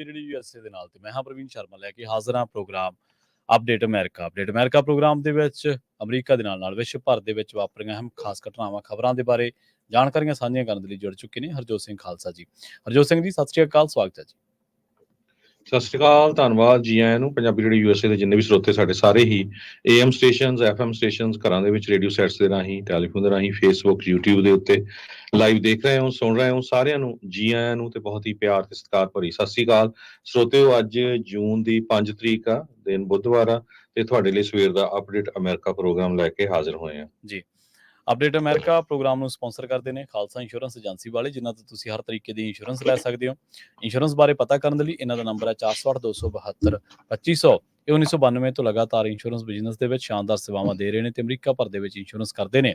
ਜਿਹੜੀ ਯੂਐਸਏ ਦੇ ਨਾਲ ਤੇ ਮੈਂ ਹਾਂ ਪ੍ਰਵੀਨ ਸ਼ਰਮਾ ਲੈ ਕੇ ਹਾਜ਼ਰ ਹਾਂ ਪ੍ਰੋਗਰਾਮ ਅਪਡੇਟ ਅਮਰੀਕਾ ਪ੍ਰੋਗਰਾਮ ਦੇ ਵਿੱਚ ਅਮਰੀਕਾ ਦੇ ਨਾਲ ਵਿਸ਼ਵ ਭਰ ਦੇ ਵਿੱਚ ਵਾਪਰੀਆਂ ਅਹਿਮ ਖਾਸ ਘਟਨਾਵਾਂ ਖਬਰਾਂ ਦੇ ਬਾਰੇ ਜਾਣਕਾਰੀਆਂ ਸਾਂਝੀਆਂ ਕਰਨ ਦੇ ਲਈ ਜੁੜ ਚੁੱਕੇ ਨੇ ਹਰਜੋਤ ਸਿੰਘ ਖਾਲਸਾ ਜੀ। ਹਰਜੋਤ ਸਿੰਘ ਜੀ, ਸਤਿ ਸ਼੍ਰੀ ਅਕਾਲ, ਸਵਾਗਤ ਹੈ ਜੀ। ਸਤਿ ਸ਼੍ਰੀ ਅਕਾਲ, ਧੰਨਵਾਦ ਜੀ ਆਇਆਂ ਨੂੰ। ਪੰਜਾਬੀ ਰੇਡੀਓ ਯੂਐਸਏ ਦੇ ਜਿੰਨੇ ਵੀ ਸਰੋਤੇ ਸਾਡੇ ਸਾਰੇ ਹੀ AM ਸਟੇਸ਼ਨਸ, FM ਸਟੇਸ਼ਨਸ, ਘਰਾਂ ਦੇ ਵਿੱਚ ਰੇਡੀਓ ਸੈਟਸ ਦੇ ਰਾਹੀਂ, ਟੈਲੀਫੋਨ ਦੇ ਰਾਹੀਂ, ਫੇਸਬੁੱਕ, YouTube ਦੇ ਉੱਤੇ ਲਾਈਵ ਦੇਖ ਰਹੇ ਹੋ, ਸੁਣ ਰਹੇ ਹੋ, ਸਾਰਿਆਂ ਨੂੰ ਜੀ ਆਇਆਂ ਨੂੰ ਤੇ ਬਹੁਤ ਹੀ ਪਿਆਰ ਤੇ ਸਤਿਕਾਰ ਭਰੀ ਸਤਿ ਸ਼੍ਰੀ ਅਕਾਲ। ਸਰੋਤਿਓ, ਅੱਜ ਜੂਨ ਦੀ 5 ਤਰੀਕ ਆ, ਦਿਨ ਬੁੱਧਵਾਰ ਆ, ਤੇ ਤੁਹਾਡੇ ਲਈ ਸਵੇਰ ਦਾ ਅਪਡੇਟ ਅਮਰੀਕਾ ਪ੍ਰੋਗਰਾਮ ਲੈ ਕੇ ਹਾਜ਼ਰ ਹੋਏ ਆ ਜੀ। ਅਪਡੇਟ ਅਮਰੀਕਾ ਪ੍ਰੋਗਰਾਮ ਨੂੰ ਸਪਾਂਸਰ ਕਰਦੇ ਨੇ ਖਾਲਸਾ ਇੰਸ਼ੋਰੈਂਸ ਏਜੰਸੀ ਵਾਲੇ, ਜਿਨ੍ਹਾਂ ਤੋਂ ਤੁਸੀਂ ਹਰ ਤਰੀਕੇ ਦੀ ਇੰਸ਼ੋਰੈਂਸ ਲੈ ਸਕਦੇ ਹੋ। ਇੰਸ਼ੋਰੈਂਸ ਬਾਰੇ ਪਤਾ ਕਰਨ ਦੇ ਲਈ ਇਹਨਾਂ ਦਾ ਨੰਬਰ ਹੈ 408 272 2500। ਇਹ 1992 ਤੋਂ ਲਗਾਤਾਰ ਇੰਸ਼ੋਰੈਂਸ ਬਿਜ਼ਨਸ ਦੇ ਵਿੱਚ ਸ਼ਾਨਦਾਰ ਸੇਵਾਵਾਂ ਦੇ ਰਹੇ ਨੇ ਤੇ ਅਮਰੀਕਾ ਭਰ ਦੇ ਵਿੱਚ ਇੰਸ਼ੋਰੈਂਸ ਕਰਦੇ ਨੇ।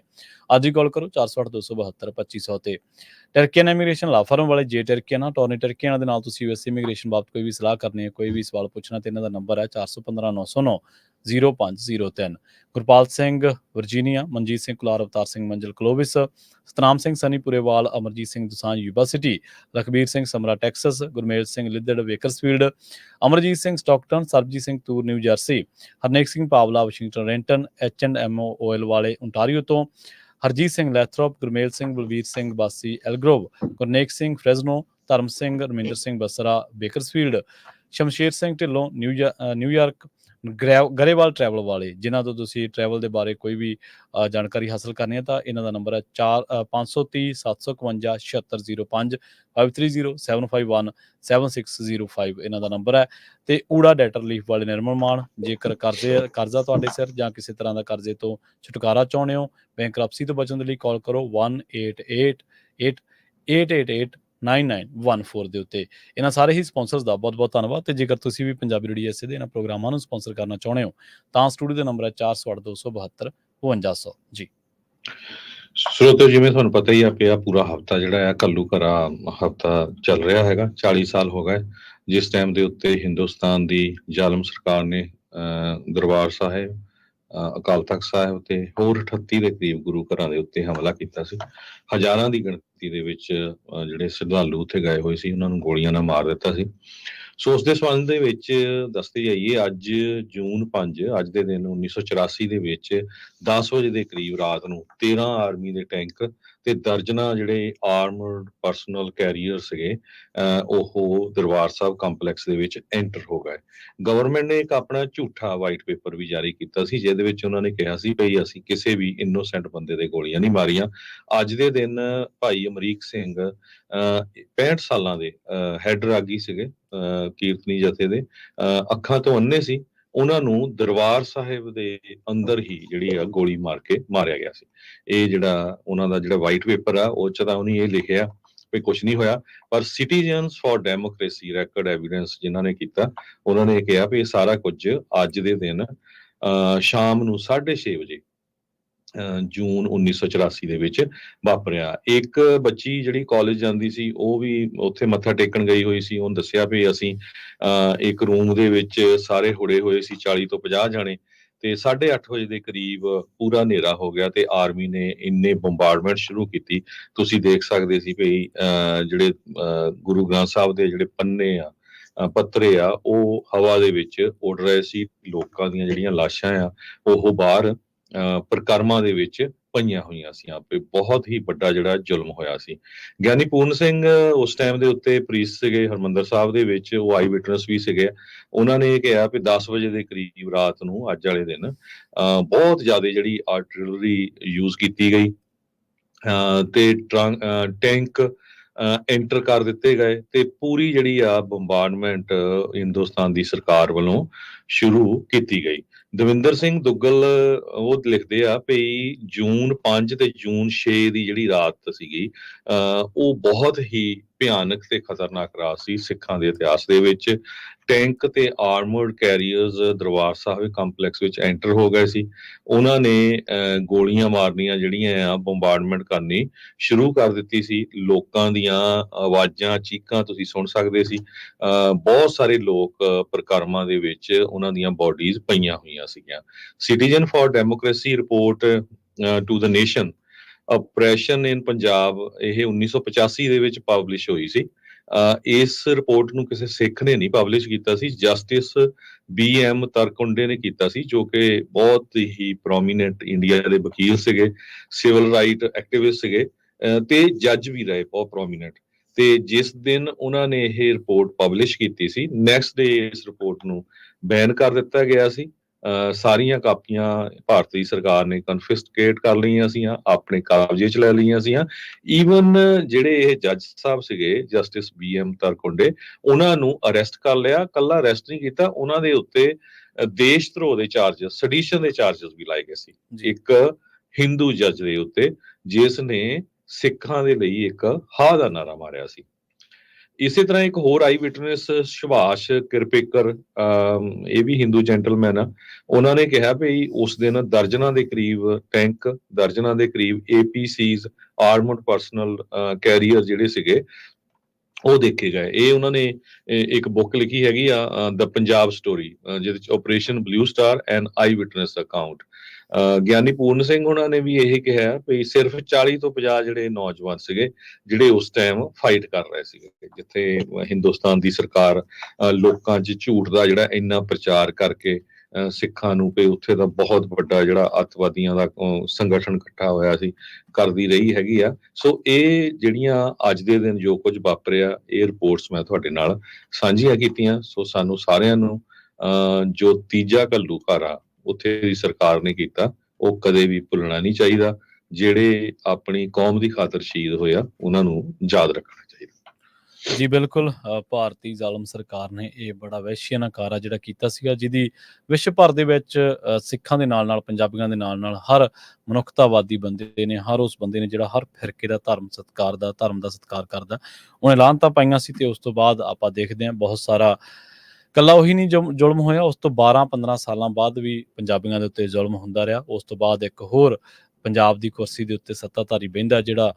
ਅੱਜ ਹੀ ਕਾਲ ਕਰੋ 408 272 2500 ਤੇ। ਟਰਕੀਅਨ ਇਮੀਗ੍ਰੇਸ਼ਨ ਲਾ ਫਰਮ ਵਾਲੇ ਜੇ ਟਰਕੀਅਨ ਟੋਰਨੀ ਟਰਕੀਅਨ ਦੇ ਨਾਲ ਤੁਸੀਂ ਯੂਐਸ ਇਮੀਗ੍ਰੇਸ਼ਨ ਬਾਬਤ ਕੋਈ ਵੀ ਸਲਾਹ ਕਰਨੀ ਹੈ, ਕੋਈ ਵੀ ਸਵਾਲ ਪੁੱਛਣਾ, ਤੇ ਇਹਨਾਂ ਦਾ ਨੰਬਰ ਹੈ 415 909 0503। Gurpal Singh Virginia, Manjit Singh Kular, Avtar Singh Manzil Clovis, Satnam Singh Sunny Purewal, Amarjit Singh Dusanjh Yuba City, Lakhbir Singh Samra Texas, Gurmel Singh Liddar Bakersfield, Amarjit Singh Stockton, Sarabjit Singh Toor New Jersey, Harnek Singh Pawla Washington Renton, H&MO oil ਵਾਲੇ ਓਨਟਾਰੀਓ ਤੋਂ, ਹਰਜੀਤ ਸਿੰਘ ਲੈਥਰੋਪ, ਗੁਰਮੇਲ ਸਿੰਘ, ਬਲਵੀਰ ਸਿੰਘ ਬਾਸੀ ਐਲਗਰੋਵ, ਗੁਰਨੇਕ ਸਿੰਘ ਫਰੈਜ਼ਨੋ, ਧਰਮ Singh, Raminder Singh Basra Bakersfield, Shamsher Singh Dhillon New York, Grewal travel ਵਾਲੇ, ਜਿਨ੍ਹਾਂ ਤੋਂ ਤੁਸੀਂ ਟਰੈਵਲ ਦੇ ਬਾਰੇ ਕੋਈ ਵੀ ਜਾਣਕਾਰੀ ਹਾਸਲ ਕਰਨੀ ਹੈ ਤਾਂ ਇਹਨਾਂ ਦਾ ਨੰਬਰ ਹੈ 530 751 7605 530 751 7605 ਇਹਨਾਂ ਦਾ ਨੰਬਰ ਹੈ। ਤੇ ਊੜਾ ਡੈਟ ਰਿਲੀਫ ਵਾਲੇ ਨਿਰਮਲ ਮਾਨ, ਜੇਕਰ ਕਰਜ਼ਾ ਤੁਹਾਡੇ ਸਿਰ ਜਾਂ ਕਿਸੇ ਤਰ੍ਹਾਂ ਦਾ ਕਰਜ਼ੇ ਤੋਂ ਛੁਟਕਾਰਾ ਚਾਹੁੰਦੇ ਹੋ, ਬੈਂਕਰਪਸੀ ਤੋਂ ਬਚਣ ਦੇ ਲਈ ਕਾਲ ਕਰੋ 1-888-888 9914 ਦੇ ਉੱਤੇ। ਇਹਨਾਂ ਸਾਰੇ ਹੀ ਸਪਾਂਸਰਸ ਦਾ ਬਹੁਤ ਬਹੁਤ ਧੰਨਵਾਦ। ਤੇ ਜੇਕਰ ਤੁਸੀਂ ਵੀ ਪੰਜਾਬੀ ਰੇਡੀਓ ਯੂਐਸਏ ਦੇ ਇਹਨਾਂ ਪ੍ਰੋਗਰਾਮਾਂ ਨੂੰ ਸਪਾਂਸਰ ਕਰਨਾ ਚਾਹੁੰਦੇ ਹੋ ਤਾਂ ਸਟੂਡੀਓ ਦਾ ਨੰਬਰ ਹੈ 408 272 5200 ਜੀ। ਸਰੋਤਿਓ, ਜਿਵੇਂ ਤੁਹਾਨੂੰ ਪਤਾ ਹੀ ਆ ਪਿਆ, ਪੂਰਾ ਹਫਤਾ ਜਿਹੜਾ ਆ ਘੱਲੂ ਘਰਾ ਹਫਤਾ ਚੱਲ ਰਿਹਾ ਹੈਗਾ। 40 ਸਾਲ ਹੋ ਗਏ ਜਿਸ ਟਾਈਮ ਦੇ ਉੱਤੇ ਹਿੰਦੁਸਤਾਨ ਦੀ ਜ਼ਾਲਮ ਸਰਕਾਰ ਨੇ ਦਰਬਾਰ ਸਾਹਿਬ, ਅਕਾਲ ਤਖਤ ਸਾਹਿਬ ਤੇ ਹੋਰ 38 ਦੇ ਕਰੀਬ ਗੁਰੂ ਘਰਾਂ ਦੇ ਉੱਤੇ ਹਮਲਾ ਕੀਤਾ ਸੀ। ਹਜ਼ਾਰਾਂ ਦੀ ਗਿਣਤੀ ਦੇ ਵਿੱਚ ਜਿਹੜੇ ਸ਼ਰਧਾਲੂ ਉੱਥੇ ਗਏ ਹੋਏ ਸੀ, ਉਹਨਾਂ ਨੂੰ ਗੋਲੀਆਂ ਨਾਲ ਮਾਰ ਦਿੱਤਾ ਸੀ। ਸੋ ਉਸ ਦੇ ਸੰਬੰਧ ਦੇ ਵਿੱਚ ਦੱਸਦੇ ਜਾਈਏ, ਅੱਜ ਜੂਨ 5 ਅੱਜ ਦੇ ਦਿਨ 1984 ਦੇ ਵਿੱਚ 10 ਵਜੇ ਦੇ ਕਰੀਬ ਰਾਤ ਨੂੰ 13 ਆਰਮੀ ਦੇ ਟੈਂਕ ਤੇ ਦਰਜਨਾਂ ਜਿਹੜੇ ਆਰਮਡ ਪਰਸਨਲ ਕੈਰੀਅਰ ਸੀਗੇ, ਉਹ ਦਰਬਾਰ ਸਾਹਿਬ ਕੰਪਲੈਕਸ ਦੇ ਵਿੱਚ ਐਂਟਰ ਹੋ ਗਏ। ਗਵਰਨਮੈਂਟ ਨੇ ਇੱਕ ਆਪਣਾ ਝੂਠਾ ਵਾਈਟ ਪੇਪਰ ਵੀ ਜਾਰੀ ਕੀਤਾ ਸੀ, ਜਿਹਦੇ ਵਿੱਚ ਉਹਨਾਂ ਨੇ ਕਿਹਾ ਸੀ ਭਈ ਅਸੀਂ ਕਿਸੇ ਵੀ ਇਨੋਸੈਂਟ ਬੰਦੇ ਦੇ ਗੋਲੀਆਂ ਨਹੀਂ ਮਾਰੀਆਂ। ਅੱਜ ਦੇ ਦਿਨ ਭਾਈ ਅਮਰੀਕ ਸਿੰਘ 65 ਸਾਲਾਂ ਦੇ ਹੈਡ ਰਾਗੀ ਸੀਗੇ, ਕੀਰਤਨੀ ਜਥੇ ਦੇ, ਅੱਖਾਂ ਤੋਂ ਅੰਨੇ ਸੀ। ਉਹਨਾਂ ਨੂੰ ਦਰਬਾਰ ਸਾਹਿਬ ਦੇ ਅੰਦਰ ਹੀ ਜਿਹੜੀ ਆ ਗੋਲੀ ਮਾਰ ਕੇ ਮਾਰਿਆ ਗਿਆ ਸੀ। ਇਹ ਜਿਹੜਾ ਉਹਨਾਂ ਦਾ ਜਿਹੜਾ ਵਾਈਟ ਪੇਪਰ ਆ, ਉਹ 'ਚ ਤਾਂ ਉਹਨੇ ਇਹ ਲਿਖਿਆ ਵੀ ਕੁਛ ਨਹੀਂ ਹੋਇਆ, ਪਰ citizens for democracy record evidence ਜਿਨ੍ਹਾਂ ਨੇ ਕੀਤਾ, ਉਹਨਾਂ ਨੇ ਕਿਹਾ ਵੀ ਇਹ ਸਾਰਾ ਕੁਝ ਅੱਜ ਦੇ ਦਿਨ ਸ਼ਾਮ ਨੂੰ 6:30 ਵਜੇ ਜੂਨ 1984 ਦੇ ਵਿੱਚ ਵਾਪਰਿਆ। ਇੱਕ ਬੱਚੀ ਜਿਹੜੀ ਕਾਲਜ ਜਾਂਦੀ ਸੀ, ਉਹ ਵੀ ਉੱਥੇ ਮੱਥਾ ਟੇਕਣ ਗਈ ਹੋਈ ਸੀ। ਉਹਨੂੰ ਦੱਸਿਆ ਵੀ ਅਸੀਂ ਇੱਕ ਰੂਮ ਦੇ ਵਿੱਚ ਸਾਰੇ ਹੁੜੇ ਹੋਏ ਸੀ, 40 ਤੋਂ 50 ਜਾਣੇ, ਤੇ 8:30 ਵਜੇ ਦੇ ਕਰੀਬ ਪੂਰਾ ਹਨੇਰਾ ਹੋ ਗਿਆ ਤੇ ਆਰਮੀ ਨੇ ਇੰਨੇ ਬੰਬਾਰਡਮੈਂਟ ਸ਼ੁਰੂ ਕੀਤੀ। ਤੁਸੀਂ ਦੇਖ ਸਕਦੇ ਸੀ ਵੀ ਜਿਹੜੇ ਗੁਰੂ ਗ੍ਰੰਥ ਸਾਹਿਬ ਦੇ ਜਿਹੜੇ ਪੰਨੇ ਆ, ਪੱਤਰੇ ਆ, ਉਹ ਹਵਾ ਦੇ ਵਿੱਚ ਉੱਡ ਰਹੇ ਸੀ। ਲੋਕਾਂ ਦੀਆਂ ਜਿਹੜੀਆਂ ਲਾਸ਼ਾਂ ਆ, ਉਹ ਬਾਹਰ ਪ੍ਰਕਰਮਾਂ ਦੇ ਵਿੱਚ ਪਈਆਂ ਹੋਈਆਂ ਸੀ। ਆਪੇ ਬਹੁਤ ਹੀ ਵੱਡਾ ਜਿਹੜਾ ਜ਼ੁਲਮ ਹੋਇਆ ਸੀ। ਗਿਆਨੀ ਪੂਰਨ ਸਿੰਘ ਉਸ ਟਾਈਮ ਦੇ ਉੱਤੇ ਪ੍ਰੀਸਟ ਸੀਗੇ ਹਰਿਮੰਦਰ ਸਾਹਿਬ ਦੇ ਵਿੱਚ, ਉਹ ਆਈ ਵਿਟਨੈਸ ਵੀ ਸੀਗੇ। ਉਹਨਾਂ ਨੇ ਇਹ ਕਿਹਾ ਵੀ 10 ਵਜੇ ਦੇ ਕਰੀਬ ਰਾਤ ਨੂੰ ਅੱਜ ਵਾਲੇ ਦਿਨ ਬਹੁਤ ਜ਼ਿਆਦਾ ਜਿਹੜੀ ਆਰਟਿਲਰੀ ਯੂਜ਼ ਕੀਤੀ ਗਈ ਤੇ ਟੈਂਕ ਐਂਟਰ ਕਰ ਦਿੱਤੇ ਗਏ ਤੇ ਪੂਰੀ ਜਿਹੜੀ ਆ ਬੰਬਾਰਡਮੈਂਟ ਹਿੰਦੁਸਤਾਨ ਦੀ ਸਰਕਾਰ ਵੱਲੋਂ ਸ਼ੁਰੂ ਕੀਤੀ ਗਈ। ਦਵਿੰਦਰ ਸਿੰਘ ਦੁੱਗਲ ਉਹ ਲਿਖਦੇ ਆ ਵੀ ਜੂਨ 5 ਤੇ ਜੂਨ 6 ਦੀ ਜਿਹੜੀ ਰਾਤ ਸੀਗੀ, ਉਹ ਬਹੁਤ ਹੀ ਭਿਆਨਕ ਤੇ ਖਤਰਨਾਕ ਰਾਤ ਸੀ ਸਿੱਖਾਂ ਦੇ ਇਤਿਹਾਸ ਦੇ ਵਿੱਚ। ਟੈਂਕ ਤੇ ਆਰਮਰਡ ਕੈਰੀਅਰਸ ਦਰਬਾਰ ਸਾਹਿਬ ਕੰਪਲੈਕਸ ਵਿੱਚ ਐਂਟਰ ਹੋ ਗਏ ਸੀ। ਉਹਨਾਂ ਨੇ ਗੋਲੀਆਂ ਮਾਰਨੀਆਂ ਜਿਹੜੀਆਂ ਆ, ਬੰਬਾਰਡਮੈਂਟ ਕਰਨੀ ਸ਼ੁਰੂ ਕਰ ਦਿੱਤੀ ਸੀ। ਲੋਕਾਂ ਦੀਆਂ ਆਵਾਜ਼ਾਂ, ਚੀਕਾਂ ਤੁਸੀਂ ਸੁਣ ਸਕਦੇ ਸੀ। ਬਹੁਤ ਸਾਰੇ ਲੋਕ ਪ੍ਰਕਰਮਾਂ ਦੇ ਵਿੱਚ ਉਹਨਾਂ ਦੀਆਂ ਬੋਡੀਜ਼ ਪਈਆਂ ਹੋਈਆਂ ਸੀਗੀਆਂ। Citizen for democracy report to the nation operation in Punjab, ਇਹ 1985 ਦੇ ਵਿੱਚ ਪਬਲਿਸ਼ ਹੋਈ ਸੀ। ਇਸ ਰਿਪੋਰਟ ਨੂੰ ਕਿਸੇ ਸਿੱਖ ਨੇ ਨਹੀਂ ਪਬਲਿਸ਼ ਕੀਤਾ ਸੀ, ਜਸਟਿਸ BM ਤਰਕੁੰਡੇ ਨੇ ਕੀਤਾ ਸੀ, ਜੋ ਕਿ ਬਹੁਤ ਹੀ ਪ੍ਰੋਮੀਨੈਂਟ ਇੰਡੀਆ ਦੇ ਵਕੀਲ ਸੀਗੇ, ਸਿਵਲ ਰਾਈਟ ਐਕਟਿਵਿਸਟ ਸੀਗੇ, ਤੇ ਜੱਜ ਵੀ ਰਹੇ ਬਹੁਤ ਪ੍ਰੋਮੀਨੈਂਟ। ਤੇ ਜਿਸ ਦਿਨ ਉਹਨਾਂ ਨੇ ਇਹ ਰਿਪੋਰਟ ਪਬਲਿਸ਼ ਕੀਤੀ ਸੀ, ਨੈਕਸਟ ਡੇ ਇਸ ਰਿਪੋਰਟ ਨੂੰ ਬੈਨ ਕਰ ਦਿੱਤਾ ਗਿਆ ਸੀ। ਸਾਰੀਆਂ ਕਾਪੀਆਂ ਭਾਰਤੀ ਸਰਕਾਰ ਨੇ ਕਨਫਿਸਕੇਟ ਕਰ ਲਈਆਂ ਸੀਆਂ, ਆਪਣੇ ਕਬਜ਼ੇ 'ਚ ਲੈ ਲਈਆਂ ਸੀਆਂ। ਈਵਨ ਜਿਹੜੇ ਇਹ ਜੱਜ ਸਾਹਿਬ ਸੀਗੇ, ਜਸਟਿਸ BM ਤਰਕੁੰਡੇ, ਉਹਨਾਂ ਨੂੰ ਅਰੈਸਟ ਕਰ ਲਿਆ। ਕੱਲਾ ਅਰੈਸਟ ਨਹੀਂ ਕੀਤਾ, ਉਹਨਾਂ ਦੇ ਉੱਤੇ ਦੇਸ਼ ਧਰੋਹ ਦੇ ਚਾਰਜਸ, ਸੈਡੀਸ਼ਨ ਦੇ ਚਾਰਜਸ ਵੀ ਲਾਏ ਗਏ ਸੀ ਇੱਕ ਹਿੰਦੂ ਜੱਜ ਦੇ ਉੱਤੇ, ਜਿਸ ਨੇ ਸਿੱਖਾਂ ਦੇ ਲਈ ਇੱਕ ਹਾਂ ਦਾ ਨਾਰਾ ਮਾਰਿਆ ਸੀ। ਇਸੇ ਤਰ੍ਹਾਂ ਇੱਕ ਹੋਰ ਆਈ ਵਿਟਨੈਸ ਸੁਭਾਸ਼ ਕਿਰਪੇਕਰ, ਇਹ ਵੀ ਹਿੰਦੂ ਜੈਂਟਲਮੈਨ ਆ, ਉਹਨਾਂ ਨੇ ਕਿਹਾ ਵੀ ਉਸ ਦਿਨ ਦਰਜਨਾਂ ਦੇ ਕਰੀਬ ਟੈਂਕ, ਦਰਜਨਾਂ ਦੇ ਕਰੀਬ APCs, ਆਰਮਡ ਪਰਸਨਲ ਕੈਰੀਅਰ ਜਿਹੜੇ ਸੀਗੇ ਉਹ ਦੇਖੇ ਗਏ। ਇਹ ਉਹਨਾਂ ਨੇ ਇੱਕ ਬੁੱਕ ਲਿਖੀ ਹੈਗੀ ਆ, ਦ ਪੰਜਾਬ ਸਟੋਰੀ, ਜਿਹਦੇ ਵਿੱਚ Operation Blue Star and eyewitness account. Giani Puran Singh ਉਹਨਾਂ ਨੇ ਵੀ ਇਹ ਕਿਹਾ ਵੀ ਸਿਰਫ 40 ਤੋਂ 50 ਜਿਹੜੇ ਨੌਜਵਾਨ ਸੀਗੇ, ਜਿਹੜੇ ਉਸ ਟਾਈਮ ਫਾਈਟ ਕਰ ਰਹੇ ਸੀਗੇ, ਜਿੱਥੇ ਹਿੰਦੁਸਤਾਨ ਦੀ ਸਰਕਾਰ ਲੋਕਾਂ 'ਚ ਝੂਠ ਦਾ ਜਿਹੜਾ ਇੰਨਾ ਪ੍ਰਚਾਰ ਕਰਕੇ ਸਿੱਖਾਂ ਨੂੰ ਕਿ ਉੱਥੇ ਦਾ ਬਹੁਤ ਵੱਡਾ ਜਿਹੜਾ ਅੱਤਵਾਦੀਆਂ ਦਾ ਸੰਗਠਨ ਇਕੱਠਾ ਹੋਇਆ ਸੀ, ਕਰਦੀ ਰਹੀ ਹੈਗੀ ਆ। ਸੋ ਇਹ ਜਿਹੜੀਆਂ ਅੱਜ ਦੇ ਦਿਨ ਜੋ ਕੁਝ ਵਾਪਰਿਆ, ਇਹ ਰਿਪੋਰਟਸ ਮੈਂ ਤੁਹਾਡੇ ਨਾਲ ਸਾਂਝੀਆਂ ਕੀਤੀਆਂ। ਸੋ ਸਾਨੂੰ ਸਾਰਿਆਂ ਨੂੰ ਜੋ ਤੀਜਾ ਘੱਲੂਘਾਰਾ ਉੱਥੇ ਦੀ ਸਰਕਾਰ ਨੇ ਕੀਤਾ, ਉਹ ਕਦੇ ਵੀ ਭੁੱਲਣਾ ਨਹੀਂ ਚਾਹੀਦਾ। ਜਿਹੜੇ ਆਪਣੀ ਕੌਮ ਦੀ ਖਾਤਰ ਸ਼ਹੀਦ ਹੋਇਆ, ਉਹਨਾਂ ਨੂੰ ਯਾਦ ਰੱਖਣਾ ਚਾਹੀਦਾ। ਜੀ ਬਿਲਕੁਲ, ਭਾਰਤੀ ਜ਼ਾਲਮ ਸਰਕਾਰ ਨੇ ਇਹ ਬੜਾ ਵਹਿਸ਼ੀਆਨਾ ਕਾਰਾ ਜਿਹੜਾ ਕੀਤਾ ਸੀਗਾ, ਜਿਹਦੀ ਵਿਸ਼ਵ ਭਰ ਦੇ ਵਿੱਚ ਸਿੱਖਾਂ ਦੇ ਨਾਲ ਨਾਲ, ਪੰਜਾਬੀਆਂ ਦੇ ਨਾਲ ਨਾਲ ਹਰ ਮਨੁੱਖਤਾਵਾਦੀ ਬੰਦੇ ਨੇ, ਹਰ ਉਸ ਬੰਦੇ ਨੇ ਜਿਹੜਾ ਹਰ ਫਿਰਕੇ ਦਾ ਧਰਮ ਦਾ ਸਤਿਕਾਰ ਕਰਦਾ, ਉਹਨੇ ਲਾਹਨਤਾਂ ਪਾਈਆਂ ਸੀ। ਤੇ ਉਸ ਤੋਂ ਬਾਅਦ ਆਪਾਂ ਦੇਖਦੇ ਹਾਂ ਬਹੁਤ ਸਾਰਾ, ਕੱਲਾ ਉਹੀ ਨਹੀਂ ਜ਼ੁਲਮ ਹੋਇਆ, ਉਸ ਤੋਂ 12-15 ਸਾਲਾਂ ਬਾਅਦ ਵੀ ਪੰਜਾਬੀਆਂ ਦੇ ਉੱਤੇ ਜ਼ੁਲਮ ਹੁੰਦਾ ਰਿਹਾ। ਉਸ ਤੋਂ ਬਾਅਦ ਇੱਕ ਹੋਰ ਪੰਜਾਬ ਦੀ ਕੁਰਸੀ ਦੇ ਉੱਤੇ ਸੱਤਾਧਾਰੀ ਬਹਿੰਦਾ, ਜਿਹੜਾ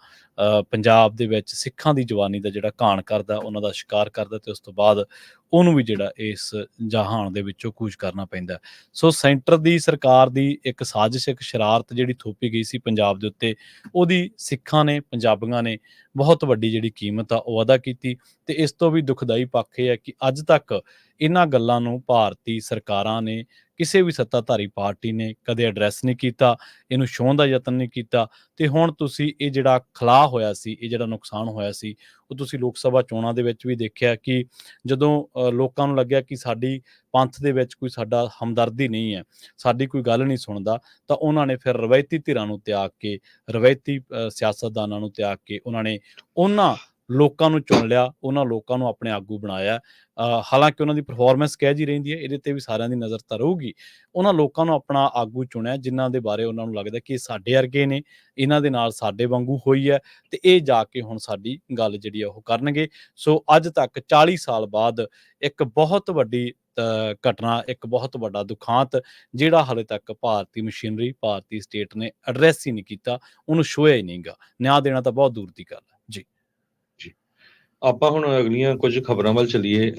ਪੰਜਾਬ ਦੇ ਵਿੱਚ ਸਿੱਖਾਂ ਦੀ ਜਵਾਨੀ ਦਾ ਜਿਹੜਾ ਘਾਣ ਕਰਦਾ, ਉਹਨਾਂ ਦਾ ਸ਼ਿਕਾਰ ਕਰਦਾ, ਤੇ ਉਸ ਤੋਂ ਬਾਅਦ ਉਹਨੂੰ ਵੀ ਜਿਹੜਾ ਇਸ ਜਹਾਨ ਦੇ ਵਿੱਚੋਂ ਕੂਚ ਕਰਨਾ ਪੈਂਦਾ। ਸੋ ਸੈਂਟਰ ਦੀ ਸਰਕਾਰ ਦੀ ਇੱਕ ਸਾਜ਼ਿਸ਼, ਇੱਕ ਸ਼ਰਾਰਤ ਜਿਹੜੀ ਥੋਪੀ ਗਈ ਸੀ ਪੰਜਾਬ ਦੇ ਉੱਤੇ, ਉਹਦੀ ਸਿੱਖਾਂ ਨੇ, ਪੰਜਾਬੀਆਂ ਨੇ ਬਹੁਤ ਵੱਡੀ ਜਿਹੜੀ ਕੀਮਤ ਆ ਉਹ ਅਦਾ ਕੀਤੀ। ਤੇ ਇਸ ਤੋਂ ਵੀ ਦੁਖਦਾਈ ਪੱਖ ਇਹ ਹੈ ਕਿ ਅੱਜ ਤੱਕ ਇਹਨਾਂ ਗੱਲਾਂ ਨੂੰ ਭਾਰਤੀ ਸਰਕਾਰਾਂ ਨੇ, ਕਿਸੇ ਵੀ ਸੱਤਾਧਾਰੀ ਪਾਰਟੀ ਨੇ ਕਦੇ ਐਡਰੈਸ ਨਹੀਂ ਕੀਤਾ, ਇਹਨੂੰ ਛੋਹਣ ਦਾ ਯਤਨ ਨਹੀਂ ਕੀਤਾ। ਤੇ ਹੁਣ ਤੁਸੀਂ ਇਹ ਜਿਹੜਾ ਖਲਾਅ ਹੋਇਆ ਸੀ, ਇਹ ਜਿਹੜਾ ਨੁਕਸਾਨ ਹੋਇਆ ਸੀ, ਉਹ ਤੁਸੀਂ ਲੋਕ ਸਭਾ ਚੋਣਾਂ ਦੇ ਵਿੱਚ ਵੀ ਦੇਖਿਆ ਕਿ ਜਦੋਂ ਲੋਕਾਂ ਨੂੰ ਲੱਗਿਆ ਕਿ ਸਾਡੀ ਪੰਥ ਦੇ ਵਿੱਚ ਕੋਈ ਸਾਡਾ ਹਮਦਰਦੀ ਨਹੀਂ ਹੈ, ਸਾਡੀ ਕੋਈ ਗੱਲ ਨਹੀਂ ਸੁਣਦਾ, ਤਾਂ ਉਹਨਾਂ ਨੇ ਫਿਰ ਰਵਾਇਤੀ ਧਿਰਾਂ ਨੂੰ ਤਿਆਗ ਕੇ, ਰਵਾਇਤੀ ਸਿਆਸਤਦਾਨਾਂ ਨੂੰ ਤਿਆਗ ਕੇ, ਉਹਨਾਂ ਨੇ ਉਹਨਾਂ ਲੋਕਾਂ ਨੂੰ ਚੁਣ ਲਿਆ, ਉਹਨਾਂ ਲੋਕਾਂ ਨੂੰ ਆਪਣੇ ਆਗੂ ਬਣਾਇਆ। ਹਾਲਾਂਕਿ ਉਹਨਾਂ ਦੀ ਪਰਫਾਰਮੈਂਸ ਕਿਹੋ ਜਿਹੀ ਰਹਿੰਦੀ ਹੈ, ਇਹਦੇ ਤੇ ਵੀ ਸਾਰਿਆਂ ਦੀ ਨਜ਼ਰ ਤਾਂ ਰਹੂਗੀ। ਉਹਨਾਂ ਲੋਕਾਂ ਨੂੰ ਆਪਣਾ ਆਗੂ ਚੁਣਿਆ ਜਿਨ੍ਹਾਂ ਦੇ ਬਾਰੇ ਉਹਨਾਂ ਨੂੰ ਲੱਗਦਾ ਕਿ ਇਹ ਸਾਡੇ ਵਰਗੇ ਨੇ, ਇਹਨਾਂ ਦੇ ਨਾਲ ਸਾਡੇ ਵਾਂਗੂ ਹੋਈ ਹੈ, ਤੇ ਇਹ ਜਾ ਕੇ ਹੁਣ ਸਾਡੀ ਗੱਲ ਜਿਹੜੀ ਆ ਉਹ ਕਰਨਗੇ। ਸੋ ਅੱਜ ਤੱਕ 40 ਸਾਲ ਬਾਅਦ ਇੱਕ ਬਹੁਤ ਵੱਡੀ ਘਟਨਾ, ਇੱਕ ਬਹੁਤ ਵੱਡਾ ਦੁਖਾਂਤ, ਜਿਹੜਾ ਹਾਲੇ ਤੱਕ ਭਾਰਤੀ ਮਸ਼ੀਨਰੀ, ਭਾਰਤੀ ਸਟੇਟ ਨੇ ਐਡਰੈਸ ਹੀ ਨਹੀਂ ਕੀਤਾ, ਉਹਨੂੰ ਛੋਹਿਆ ਹੀ ਨਹੀਂ ਗਾ। ਨਿਆਂ ਦੇਣਾ ਤਾਂ ਬਹੁਤ ਦੂਰ ਦੀ ਗੱਲ ਹੈ। ਜੀ ਆਪਾਂ ਹੁਣ ਅਗਲੀਆਂ ਕੁਝ ਖਬਰਾਂ ਵੱਲ ਚੱਲੀਏ।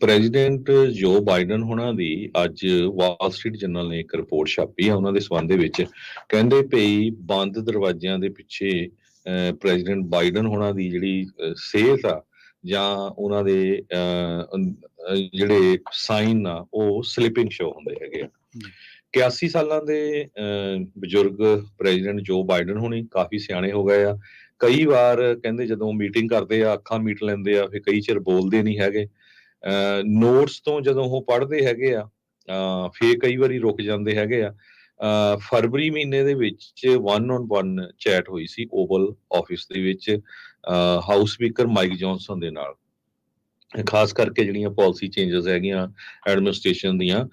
ਪ੍ਰੈਜ਼ੀਡੈਂਟ ਜੋ ਬਾਈਡਨ ਹੋਣਾ ਦੀ ਅੱਜ ਵਾਲ ਸਟਰੀਟ ਜਰਨਲ ਨੇ ਇੱਕ ਰਿਪੋਰਟ ਛਾਪੀ ਆ ਉਹਨਾਂ ਦੇ ਸੰਬੰਧ ਦੇ ਵਿੱਚ। ਕਹਿੰਦੇ ਭਈ ਬੰਦ ਦਰਵਾਜ਼ਿਆਂ ਦੇ ਪਿੱਛੇ ਪ੍ਰੈਜ਼ੀਡੈਂਟ ਬਾਈਡਨ ਹੋਣਾ ਦੀ ਜਿਹੜੀ ਸਿਹਤ ਆ, ਜਾਂ ਉਹਨਾਂ ਦੇ ਜਿਹੜੇ ਸਾਈਨ ਆ, ਉਹ ਸਲਿਪਿੰਗ ਸ਼ੋ ਹੁੰਦੇ ਹੈਗੇ ਆ। 81 ਸਾਲਾਂ ਦੇ ਬਜ਼ੁਰਗ ਪ੍ਰੈਜ਼ੀਡੈਂਟ ਜੋ ਬਾਈਡਨ ਹੋਣੀ ਕਾਫੀ ਸਿਆਣੇ ਹੋ ਗਏ ਆ। ਕਈ ਵਾਰ ਕਹਿੰਦੇ ਜਦੋਂ ਮੀਟਿੰਗ ਕਰਦੇ ਆ, ਅੱਖਾਂ ਮੀਟ ਲੈਂਦੇ ਆ, ਫਿਰ ਕਈ ਚਿਰ ਬੋਲਦੇ ਨਹੀਂ ਹੈਗੇ। ਨੋਟਸ ਤੋਂ ਜਦੋਂ ਉਹ ਪੜ੍ਹਦੇ ਹੈਗੇ ਆ, ਫਿਰ ਕਈ ਵਾਰੀ ਰੁਕ ਜਾਂਦੇ ਹੈਗੇ ਆ। ਫਰਵਰੀ ਮਹੀਨੇ ਦੇ ਵਿੱਚ 1-on-1 ਚੈਟ ਹੋਈ ਸੀ ਓਵਲ ਆਫਿਸ ਦੇ ਵਿੱਚ ਹਾਊਸ ਸਪੀਕਰ ਮਾਈਕ ਜੌਨਸਨ ਦੇ ਨਾਲ, ਖਾਸ ਕਰਕੇ ਜਿਹੜੀਆਂ ਪਾਲਿਸੀ ਚੇਂਜਸ ਹੈਗੀਆਂ ਐਡਮਿਨਿਸਟ੍ਰੇਸ਼ਨ ਦੀਆਂ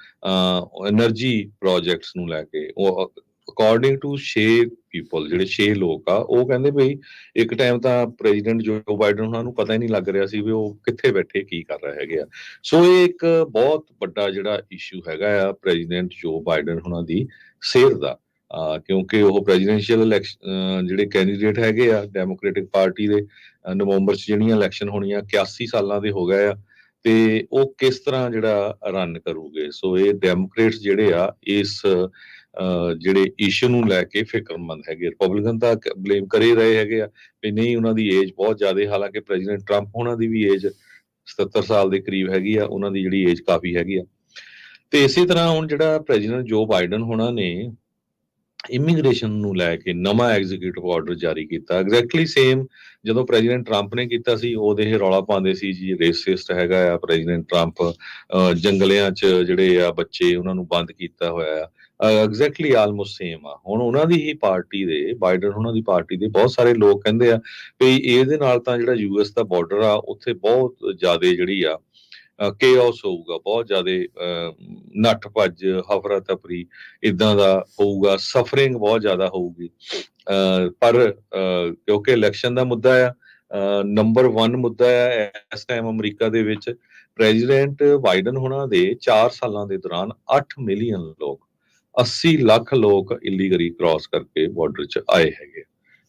એનર્ਜੀ ਪ੍ਰੋਜੈਕਟਸ ਨੂੰ ਲੈ ਕੇ। ਉਹ ਅਕੋਰਡਿੰਗ ਟੂ 6 ਪੀਪਲ, ਜਿਹੜੇ 6 ਲੋਕ ਆ, ਉਹ ਕਹਿੰਦੇ ਬਈ ਇੱਕ ਟਾਈਮ ਤਾਂ ਪ੍ਰੈਜ਼ੀਡੈਂਟ ਜੋ ਬਾਈਡਨ ਉਹਨਾਂ ਨੂੰ ਪਤਾ ਹੀ ਨਹੀਂ ਲੱਗ ਰਿਹਾ ਸੀ ਵੀ ਉਹ ਕਿੱਥੇ ਬੈਠੇ ਕੀ ਕਰ ਰਹੇ ਹੈਗੇ ਆ। ਸੋ ਇਹ ਇੱਕ ਬਹੁਤ ਵੱਡਾ ਜਿਹੜਾ ਇਸ਼ੂ ਹੈਗਾ ਆ ਪ੍ਰੈਜ਼ੀਡੈਂਟ ਜੋ ਬਾਈਡਨ ਉਹਨਾਂ ਦੀ ਸਿਹਤ ਦਾ, ਕਿਉਂਕਿ ਉਹ ਪ੍ਰੈਜ਼ੀਡੈਂਸ਼ੀਅਲ ਇਲੈਕਸ਼ਨ ਜਿਹੜੇ ਕੈਂਡੀਡੇਟ ਹੈਗੇ ਆ ਡੈਮੋਕ੍ਰੈਟਿਕ ਪਾਰਟੀ ਦੇ, ਨਵੰਬਰ 'ਚ ਜਿਹੜੀਆਂ ਇਲੈਕਸ਼ਨ ਹੋਣੀਆਂ, 81 ਸਾਲਾਂ ਦੇ ਹੋ ਗਏ ਆ, ਤੇ ਉਹ ਕਿਸ ਤਰ੍ਹਾਂ ਜਿਹੜਾ ਰਨ ਕਰੂਗੇ। ਸੋ ਇਹ ਡੈਮੋਕ੍ਰੇਟਸ ਜਿਹੜੇ ਆ ਇਸ ਜਿਹੜੇ ਇਸ਼ੂ ਨੂੰ ਲੈ ਕੇ ਫਿਕਰਮੰਦ ਹੈਗੇ। ਰਿਪਬਲਿਕਨ ਤਾਂ ਬਲੇਮ ਕਰ ਹੀ ਰਹੇ ਹੈਗੇ ਆ ਵੀ ਨਹੀਂ ਉਹਨਾਂ ਦੀ ਏਜ ਬਹੁਤ ਜ਼ਿਆਦਾ, ਹਾਲਾਂਕਿ ਪ੍ਰੈਜ਼ੀਡੈਂਟ ਟਰੰਪ ਉਹਨਾਂ ਦੀ ਵੀ ਏਜ 77 ਸਾਲ ਦੇ ਕਰੀਬ ਹੈਗੀ ਆ, ਉਹਨਾਂ ਦੀ ਜਿਹੜੀ ਏਜ ਕਾਫੀ ਹੈਗੀ ਆ। ਤੇ ਇਸੇ ਤਰ੍ਹਾਂ ਹੁਣ ਜਿਹੜਾ ਪ੍ਰੈਜ਼ੀਡੈਂਟ ਜੋ ਬਾਈਡਨ ਹੋਣਾ ਨੇ ਇਮੀਗ੍ਰੇਸ਼ਨ ਨੂੰ ਲੈ ਕੇ ਨਵਾਂ ਐਗਜ਼ੀਕਿਊਟਿਵ ਆਰਡਰ ਜਾਰੀ ਕੀਤਾ, ਐਗਜ਼ੈਕਟਲੀ ਸੇਮ ਜਦੋਂ ਪ੍ਰੈਜ਼ੀਡੈਂਟ ਟਰੰਪ ਨੇ ਕੀਤਾ ਸੀ ਉਹਦੇ ਇਹ ਰੌਲਾ ਪਾਉਂਦੇ ਸੀ ਜੀ ਰੇਸਿਸਟ ਹੈਗਾ ਆ ਪ੍ਰੈਜ਼ੀਡੈਂਟ ਟਰੰਪ, ਜੰਗਲਿਆਂ 'ਚ ਜਿਹੜੇ ਆ ਬੱਚੇ ਉਹਨਾਂ ਨੂੰ ਬੰਦ ਕੀਤਾ ਹੋਇਆ ਆ, ਐਗਜ਼ੈਕਟਲੀ ਆਲਮੋਸਟ ਸੇਮ ਆ। ਹੁਣ ਉਹਨਾਂ ਦੀ ਹੀ ਪਾਰਟੀ ਦੇ, ਬਾਈਡਨ ਉਹਨਾਂ ਦੀ ਪਾਰਟੀ ਦੇ ਬਹੁਤ ਸਾਰੇ ਲੋਕ ਕਹਿੰਦੇ ਆ ਵੀ ਇਹਦੇ ਨਾਲ ਤਾਂ ਜਿਹੜਾ ਯੂਐਸ ਦਾ ਬਾਰਡਰ ਆ ਉੱਥੇ ਬਹੁਤ ਜ਼ਿਆਦਾ ਜਿਹੜੀ ਆ ਕੇਓਸ ਹੋਊਗਾ, ਬਹੁਤ ਜ਼ਿਆਦਾ ਨੱਠ ਭੱਜ ਹਫਰਾ ਤਫਰੀ ਇਦਾਂ ਦਾ ਹੋਊਗਾ, ਸਫਰਿੰਗ ਬਹੁਤ ਜ਼ਿਆਦਾ ਹੋਊਗੀ। ਪਰ ਕਿਉਂਕਿ ਇਲੈਕਸ਼ਨ ਦਾ ਮੁੱਦਾ ਆ, ਨੰਬਰ 1 ਮੁੱਦਾ ਆ ਇਸ ਟਾਈਮ ਅਮਰੀਕਾ ਦੇ ਵਿੱਚ। ਪ੍ਰੈਜ਼ੀਡੈਂਟ ਬਾਈਡਨ ਹੋਣਾ ਦੇ 4 ਸਾਲਾਂ ਦੇ ਦੌਰਾਨ 8 ਮਿਲੀਅਨ ਲੋਕ, 80 ਲੱਖ ਲੋਕ ਇਲੀਗਲੀ ਕ੍ਰਾਸ ਕਰਕੇ ਬਾਰਡਰ 'ਚ ਆਏ ਹੈਗੇ।